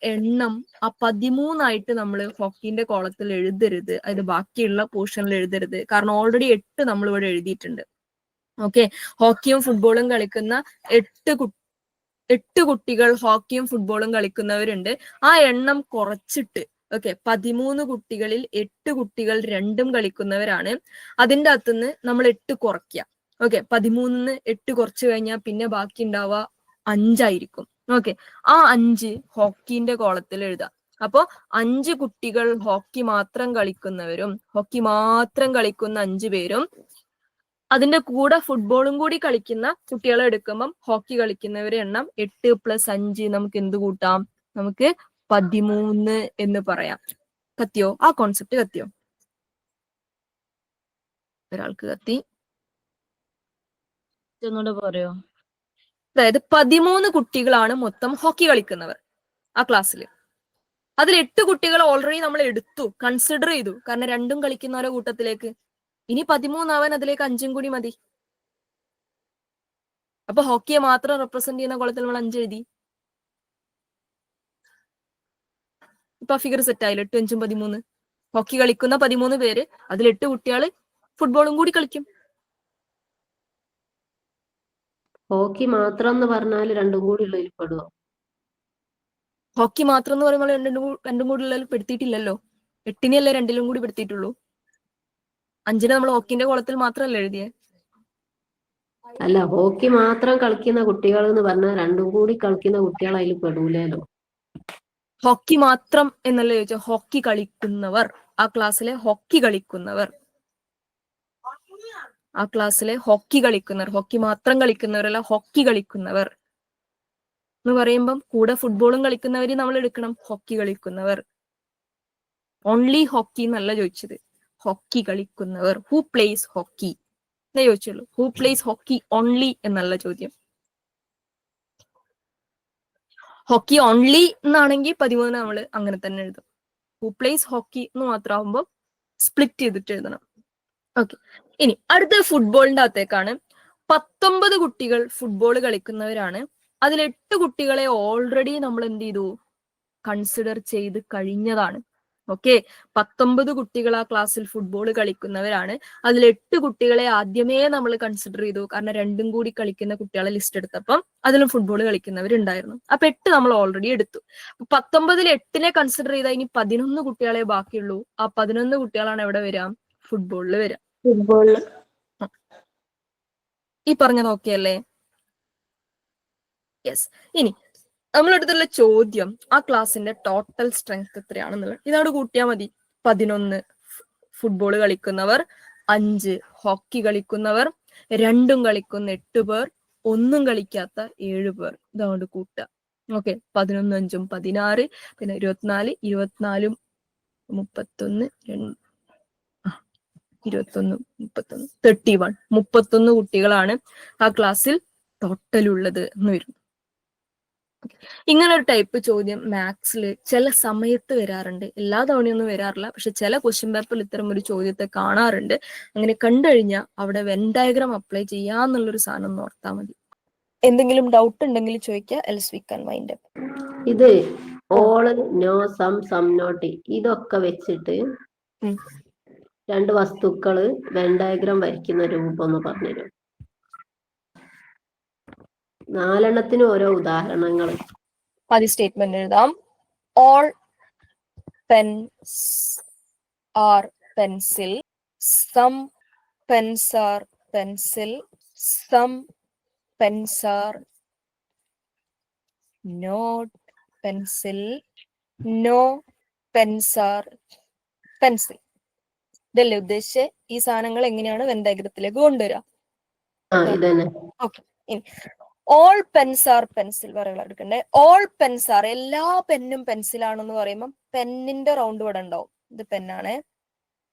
എണ്ണം ആ 13 നമ്മൾ ഹോക്കിന്റെ കോളത്തിൽ എഴുതരുത്, അതായത് ബാക്കിയുള്ള പോർഷനിൽ എഴുതരുത്. കാരണം ഓൾറെഡി 8 നമ്മൾ ഇവിടെ എഴുതിയിട്ടുണ്ട്. ഓക്കെ, ഹോക്കിയും ഫുട്ബോളും കളിക്കുന്ന 8 കുട്ടികൾ ഹോക്കിയും ഫുട്ബോളും കളിക്കുന്നവരുണ്ട്. ആ എണ്ണം കുറച്ചിട്ട്, ഓക്കെ, 13 കുട്ടികളിൽ 8 കുട്ടികൾ രണ്ടും കളിക്കുന്നവരാണ്. അതിൻ്റെ അകത്തുനിന്ന് നമ്മൾ 8 കുറയ്ക്കുക. ഓക്കെ, 13 8 കുറച്ച് കഴിഞ്ഞാൽ പിന്നെ ബാക്കി ഉണ്ടാവുക 5 ആയിരിക്കും. ഓക്കെ, ആ 5 ഹോക്കിന്റെ കോളത്തിൽ എഴുതാം. അപ്പോ 5 കുട്ടികൾ ഹോക്കി മാത്രം കളിക്കുന്ന 5 പേരും അതിന്റെ കൂടെ ഫുട്ബോളും കൂടി കളിക്കുന്ന കുട്ടികളെ എടുക്കുമ്പം ഹോക്കി കളിക്കുന്നവരെ എണ്ണം 8 + 5 നമുക്ക് എന്ത് കൂട്ടാം? നമുക്ക് 13 എന്ന് പറയാം. കത്തിയോ? ആ കോൺസെപ്റ്റ് കത്തിയോ? ഒരാൾക്ക് കത്തി. ഒന്നുകൂടെ പറയോ? അതായത് 13 കുട്ടികളാണ് മൊത്തം ഹോക്കി കളിക്കുന്നവർ ആ ക്ലാസ്സിൽ. അതിൽ 8 കുട്ടികൾ ഓൾറെഡി നമ്മൾ എടുത്തു, കൺസിഡർ ചെയ്തു. കാരണം രണ്ടും കളിക്കുന്നവരുടെ കൂട്ടത്തിലേക്ക്. ഇനി 13 ആവാൻ അതിലേക്ക് 5 കൂടി മതി. അപ്പൊ ഹോക്കിയെ മാത്രം റെപ്രസെന്റ് ചെയ്യുന്ന കോളത്തിൽ നമ്മൾ 5 എഴുതി. ഇപ്പൊ ഫിഗർ സെറ്റ് ആയില്ല. 8 5 13. ഹോക്കി കളിക്കുന്ന 13 പേര്, അതിൽ 8 കുട്ടികൾ ഫുട്ബോളും കൂടി കളിക്കും. ഹോക്കി മാത്രം എന്ന് പറഞ്ഞാൽ രണ്ടും കൂടി ഉള്ളതിൽ പെടുവോ? ഹോക്കി മാത്രം എന്ന് പറയുമ്പോൾ രണ്ടും കൂടി ഉള്ളതിൽ പെടുത്തിയിട്ടില്ലല്ലോ. 8-നെയല്ലേ 2-ലും കൂടി പെടുത്തിയിട്ടുള്ളൂ. 5-നെ നമ്മൾ ഹോക്കിന്റെ കോളത്തിൽ മാത്രമല്ല എഴുതിയേ. അല്ല, ഹോക്കി മാത്രം കളിക്കുന്ന കുട്ടികൾ എന്ന് പറഞ്ഞാൽ രണ്ടും കൂടി കളിക്കുന്ന കുട്ടികൾ അതിൽ പെടൂലല്ലോ. ഹോക്കി മാത്രം എന്നല്ലേ ചോദിച്ചോ? ഹോക്കി കളിക്കുന്നവർ, ആ ക്ലാസ്സിലെ ഹോക്കി കളിക്കുന്നവർ, ആ ക്ലാസ്സിലെ ഹോക്കി കളിക്കുന്നവർ, ഹോക്കി മാത്രം കളിക്കുന്നവരല്ല, ഹോക്കി കളിക്കുന്നവർ എന്ന് പറയുമ്പം കൂടെ ഫുട്ബോളും കളിക്കുന്നവര് നമ്മൾ എടുക്കണം. ഹോക്കി കളിക്കുന്നവർ, ഓൺലി ഹോക്കി എന്നല്ല ചോദിച്ചത്. ഹോക്കി കളിക്കുന്നവർ, ഹു പ്ലേസ് ഹോക്കി എന്നേ ചോദിച്ചുള്ളൂ. ഹു പ്ലേസ് ഹോക്കി ഓൺലി എന്നല്ല ചോദ്യം. ഹോക്കി ഓൺലി എന്നാണെങ്കിൽ 13 നമ്മൾ അങ്ങനെ തന്നെ എഴുതും. ഹു പ്ലേസ് ഹോക്കി എന്ന് മാത്രമാകുമ്പോൾ സ്പ്ലിറ്റ് ചെയ്തിട്ട് എഴുതണം. ഓക്കെ, ഇനി അടുത്ത ഫുട്ബോളിന്റെ അകത്തേക്കാണ്. 19 കുട്ടികൾ ഫുട്ബോൾ കളിക്കുന്നവരാണ്. അതിൽ 8 കുട്ടികളെ ഓൾറെഡി നമ്മൾ എന്ത് ചെയ്തു? കൺസിഡർ ചെയ്ത് കഴിഞ്ഞതാണ്. ഓക്കെ, 19 കുട്ടികൾ ആ ക്ലാസ്സിൽ ഫുട്ബോൾ കളിക്കുന്നവരാണ്. അതിൽ 8 കുട്ടികളെ ആദ്യമേ നമ്മൾ കൺസിഡർ ചെയ്തു. കാരണം രണ്ടും കൂടി കളിക്കുന്ന കുട്ടികളെ ലിസ്റ്റ് എടുത്തപ്പം അതിലും ഫുട്ബോൾ കളിക്കുന്നവരുണ്ടായിരുന്നു. അപ്പൊ 8 നമ്മൾ ഓൾറെഡി എടുത്തു. 19-ൽ 8-നെ കൺസിഡർ ചെയ്താൽ ഇനി 11 കുട്ടികളെ ബാക്കിയുള്ളൂ. ആ 11 കുട്ടികളാണ് എവിടെ വരാം? ഫുട്ബോളിൽ വരാം. ഫുട്ബോളില് ഈ പറഞ്ഞത് ഓക്കെ അല്ലേ? യെസ്. ഇനി നമ്മളെടുത്തുള്ള ചോദ്യം ആ ക്ലാസ്സിന്റെ ടോട്ടൽ സ്ട്രെങ്ത് എത്രയാണെന്നുള്ളത്. ഇതോട് കൂട്ടിയാൽ മതി. 11 ഫുട്ബോൾ കളിക്കുന്നവർ, 5 ഹോക്കി കളിക്കുന്നവർ, രണ്ടും കളിക്കുന്ന 8 പേർ, ഒന്നും കളിക്കാത്ത 7 പേർ. ഇതോട് കൂട്ടുക. ഓക്കെ, 11 5 16, പിന്നെ 24 24 31 21 31 31 31 കുട്ടികളാണ് ആ ക്ലാസ്സിൽ ടോട്ടൽ ഉള്ളത് എന്ന് വരും. ഇങ്ങനെ ഒരു ടൈപ്പ് ചോദ്യം മാത്സിൽ ചില സമയത്ത് വരാറുണ്ട്. എല്ലാ തവണയൊന്നും വരാറില്ല, പക്ഷെ ചില ക്വസ്റ്റ്യൻ പേപ്പറിൽ ഇത്തരം ഒരു ചോദ്യത്തെ കാണാറുണ്ട്. അങ്ങനെ കണ്ടുകഴിഞ്ഞാൽ അവിടെ വെൻ ഡയഗ്രാം അപ്ലൈ ചെയ്യാന്നുള്ളൊരു സാധനം ഒന്ന് ഓർത്താൽ മതി. എന്തെങ്കിലും ഡൗട്ട് ഉണ്ടെങ്കിൽ ചോദിക്കുക. Else we can wind up. ഇത് ഓള്, നോ, സം നോട്ട് ഇതൊക്കെ വെച്ചിട്ട് രണ്ട് വസ്തുക്കള് വെൻ ഡയഗ്രാം വരയ്ക്കുന്ന രൂപം ഒന്ന് പറഞ്ഞുതരും. 4 ഓരോ ഉദാഹരണങ്ങൾ. ആദ്യ സ്റ്റേറ്റ്മെന്റ് എഴുതാം. All pens are pencil, some pens are pencil, some pens are not pencil, no pens are pencil. ഇതല്ലേ ഉദ്ദേശിച്ച് ഈ സാധനങ്ങൾ എങ്ങനെയാണ് വെൻ ഡയഗ്രത്തിലേക്ക് കൊണ്ടുവരിക? ഇതന്നെ. ഓക്കെ, ഇനി ഓൾ പെൻസ് ആർ പെൻസിൽ പറയുക എടുക്കണ്ടേ. ഓൾ പെൻസ് ആർ, എല്ലാ പെന്നും പെൻസിലാണെന്ന് പറയുമ്പോൾ പെന്നിന്റെ റൗണ്ട് ഇവിടെ ഉണ്ടാവും. ഇത് പെന്നാണ്.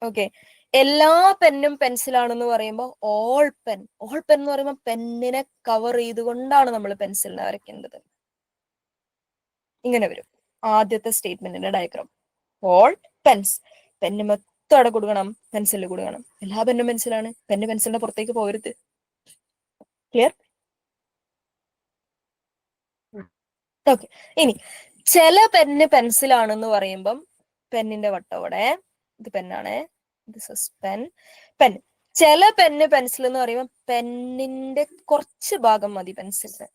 ഓക്കെ, എല്ലാ പെന്നും പെൻസിലാണെന്ന് പറയുമ്പോൾ ഓൾ പെൻ, ഓൾ പെൻ എന്ന് പറയുമ്പോൾ പെന്നിനെ കവർ ചെയ്തുകൊണ്ടാണ് നമ്മൾ പെൻസിലിനെ വരയ്ക്കേണ്ടത്. ഇങ്ങനെ വരും ആദ്യത്തെ സ്റ്റേറ്റ്മെന്റിന്റെ ഡയഗ്രാം. ഓൾ പെൻസ്, പെന്ന് മൊത്തം അവിടെ കൊടുക്കണം, പെൻസിലിൽ കൊടുക്കണം. എല്ലാ പെന്നും പെൻസിലാണ്, പെന്ന് പെൻസിലിന്റെ പുറത്തേക്ക് പോകരുത്. ക്ലിയർ? ഓക്കെ, ഇനി ചില പെന്ന് പെൻസിലാണെന്ന് പറയുമ്പം പെന്നിന്റെ വട്ടം ഇവിടെ, ഇത് പെന്നാണ്, ദിസ് ഇസ് പെൻ. പെൻ, ചില പെന്ന് പെൻസിൽ എന്ന് പറയുമ്പോൾ പെന്നിന്റെ കുറച്ച് ഭാഗം മതി പെൻസിലിന്.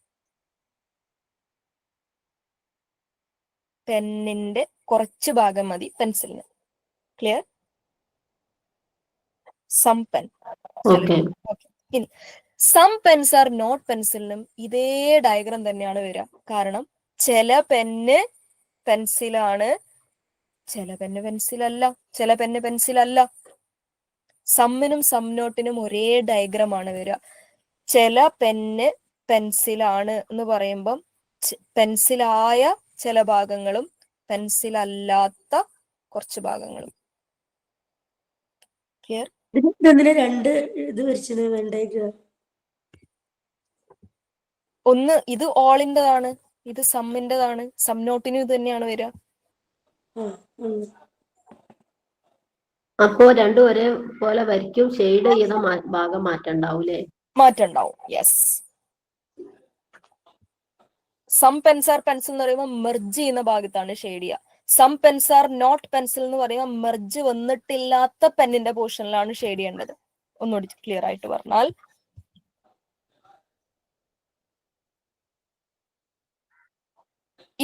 പെന്നിന്റെ കുറച്ച് ഭാഗം മതി പെൻസിലിന്. ക്ലിയർ? Some pen. ഇനി സം പെൻസ് ആർ നോട്ട് പെൻസിലിനും ഇതേ ഡയഗ്രാം തന്നെയാണ് വരിക. കാരണം ചില പെന്ന് പെൻസിലാണ്, ചില പെന്ന് പെൻസിലല്ല, ചില പെന്ന് പെൻസിലല്ല. സമ്മിനും സം നോട്ടിനും ഒരേ ഡയഗ്രാം ആണ് വരിക. ചില പെന്ന് പെൻസിലാണ് എന്ന് പറയുമ്പം പെൻസിലായ ചില ഭാഗങ്ങളും പെൻസിൽ അല്ലാത്ത കുറച്ച് ഭാഗങ്ങളും. ക്ലിയർ? ഇതിന് രണ്ട് ഇത് വരച്ചത് വേണ്ടേക്ക്. ഒന്ന് ഇത് ഓളിൻ്റെതാണ്, ഇത് സമ്മിൻ്റെതാണ്. സം നോട്ടിനും ഇത് തന്നെയാണ് വരിക. അപ്പോ രണ്ടും ഒരേ പോലെ വരയ്ക്കും, ഷെയ്ഡ് ചെയ്യുന്ന ഭാഗം മാറ്റം ഉണ്ടാവൂലേ? മാറ്റം ഉണ്ടാവും. Yes. Some pens are pencil എന്ന് പറയുമ്പോൾ മെർജ് ചെയ്യുന്ന ഭാഗത്താണ് ഷെയ്ഡ് ചെയ്യുക. Some pens are not pencil എന്ന് പറയുമ്പോൾ മെർജ് വന്നിട്ടില്ലാത്ത പെന്നിന്റെ പോർഷനിലാണ് ഷെയ്ഡ് ചെയ്യേണ്ടത്. ഒന്നുകൂടി ക്ലിയർ ആയിട്ട് പറഞ്ഞാൽ,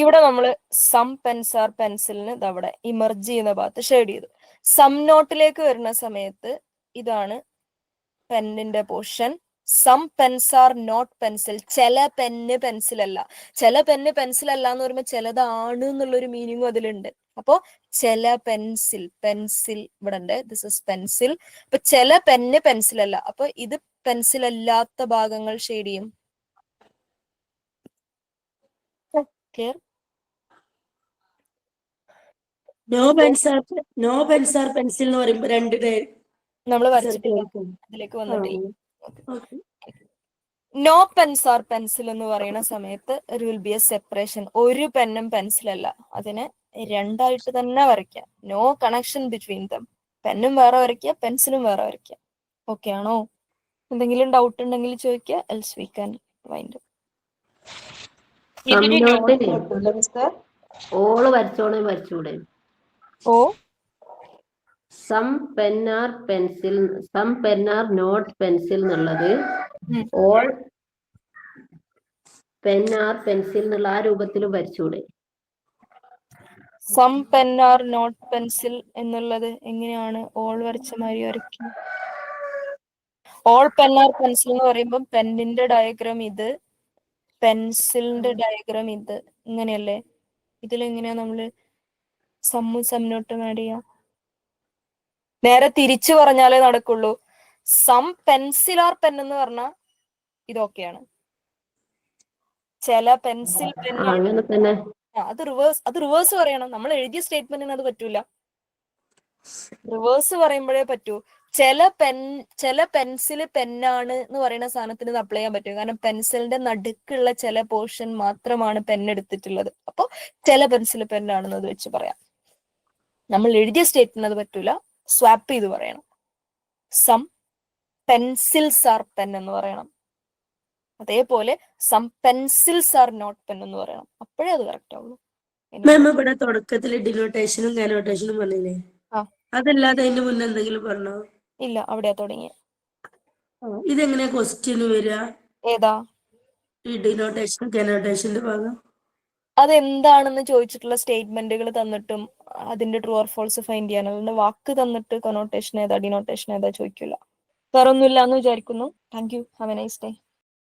ഇവിടെ നമ്മൾ സം പെൻസ് ആർ പെൻസിലിന് ഇതവിടെ ഈ മെർജ് ചെയ്യുന്ന ഭാഗത്ത് ഷെയ്ഡ് ചെയ്തു. സം നോട്ടിലേക്ക് വരുന്ന സമയത്ത് ഇതാണ് പെന്നിന്റെ portion. Some pens are not pencil. ചില പെന്ന് പെൻസിൽ അല്ല. ചില പെന്ന് പെൻസിൽ അല്ല എന്ന് പറയുമ്പോൾ ചിലതാണ് എന്നുള്ളൊരു മീനിങ്ങും അതിലുണ്ട്. അപ്പോ ചില പെൻസിൽ, പെൻസിൽ ഇവിടെ ഉണ്ട്, ദിസ് ഇസ് പെൻസിൽ. അപ്പൊ ചില പെന്ന് പെൻസിൽ അല്ല, അപ്പൊ ഇത് പെൻസിൽ അല്ലാത്ത ഭാഗങ്ങൾ ഷെയ്ഡ് ചെയ്യും. Clear? No pens are pencil എന്ന് പറയുമ്പോ രണ്ട് നമ്മൾ വരച്ചിട്ടില്ല, അതിലേക്ക് വന്നിട്ടില്ല. നോ പെൻസ് ആർ പെൻസിൽ എന്ന് പറയുന്ന സമയത്ത് വിൽ ബി എ സെപ്പറേഷൻ. ഒരു പെന്നും പെൻസിൽ അല്ല, അതിനെ രണ്ടായിട്ട് തന്നെ വരയ്ക്കാം. No connection between them. പെന്നും വേറെ വരയ്ക്കുക, പെൻസിലും വേറെ വരയ്ക്കുക. ഓക്കെ ആണോ? എന്തെങ്കിലും ഡൗട്ട് ഉണ്ടെങ്കിൽ ചോദിക്കുക, എൽസ് വി ക്യാൻ വൈൻഡ്. ഓള് വരച്ചോണേ വരച്ചൂടെ? ഓ, some pen are pencil, some pen are not pencil എന്നുള്ളത് ഓൾ പെന്നാർ പെൻസിൽ എന്നുള്ള ആ രൂപത്തിൽ വരച്ചൂടെ? Some pen are not pencil എന്നുള്ളത് എങ്ങനെയാണ് ഓൾ വരച്ച മാതിരി വരയ്ക്കുന്നത്? ഓൾ പെൻ ആർ പെൻസിൽ എന്ന് പറയുമ്പോൾ പെന്നിന്റെ ഡയഗ്രാം ഇത്, പെൻസിലിന്റെ ഡയഗ്രാം ഇത്, ഇങ്ങനെയല്ലേ? ഇതിലെങ്ങനെയാ നമ്മള് സമ്മും സം നോട്ടും ആഡ് ചെയ്യാം? നേരെ തിരിച്ചു പറഞ്ഞാലേ നടക്കുള്ളൂ. സം പെൻസിൽ ആർ പെൻ എന്ന് പറഞ്ഞാൽ ഇതൊക്കെയാണ്. ചില പെൻസിൽ പെൻ അങ്ങനെ തന്നെ. അത് റിവേഴ്സ് പറയണം. നമ്മൾ എഴുതിയ സ്റ്റേറ്റ്മെന്റിന് അത് പറ്റൂല. റിവേഴ്സ് പറയുമ്പോഴേ പറ്റൂ. ചില പെൻസിൽ പെന്നാണ് എന്ന് പറയുന്ന സാധനത്തിന് ഇത് അപ്ലൈ ചെയ്യാൻ പറ്റും. കാരണം പെൻസിലിന്റെ നടുക്കുള്ള ചില പോർഷൻ മാത്രമാണ് പെൻ എടുത്തിട്ടുള്ളത്. അപ്പൊ ചില പെൻസിൽ പെന്നാണെന്ന് അത് വെച്ച് പറയാം. നമ്മൾ എഴുതിയ സ്റ്റേറ്റ്മെന്റ് അത് പറ്റൂല, സ്വാപ്പ് ചെയ്ത് പറയണം. സം പെൻസിൽസ് ആർ പെൻ എന്ന് പറയണം. അതേപോലെ some pencils are not pen എന്ന് പറയണം. അപ്പോഴേ അത് കറക്റ്റ് ആവുള്ളൂ. മാം ഇവിടെ തുടക്കത്തിൽ ഡിനോട്ടേഷനും കാനോട്ടേഷനും പറഞ്ഞില്ലേ? അതല്ലാതെ അതിന്റെ മുന്നേ എന്തെങ്കിലും പറഞ്ഞോ? ഇല്ല, അവിടെയാ തുടങ്ങിയ. ഇതെങ്ങനെയാ ക്വസ്റ്റ്യന് വരിക? ഏതാ? ഈ ഡിനോട്ടേഷൻ കാനോട്ടേഷന്റെ ഭാഗം അതെന്താണെന്ന് ചോദിച്ചിട്ടുള്ള സ്റ്റേറ്റ്മെന്റുകൾ തന്നിട്ടും അതിന്റെ ട്രൂ ഓർ ഫോൾസ് ഫൈൻഡ് ചെയ്യാൻ, അതുകൊണ്ട് വാക്ക് തന്നിട്ട് കൊനോട്ടേഷൻ ഏതാ ഡിനോട്ടേഷൻ ഏതാ ചോദിക്കില്ല. വേറെ ഒന്നുമില്ല എന്ന് വിചാരിക്കുന്നു. Thank you. Have A nice day.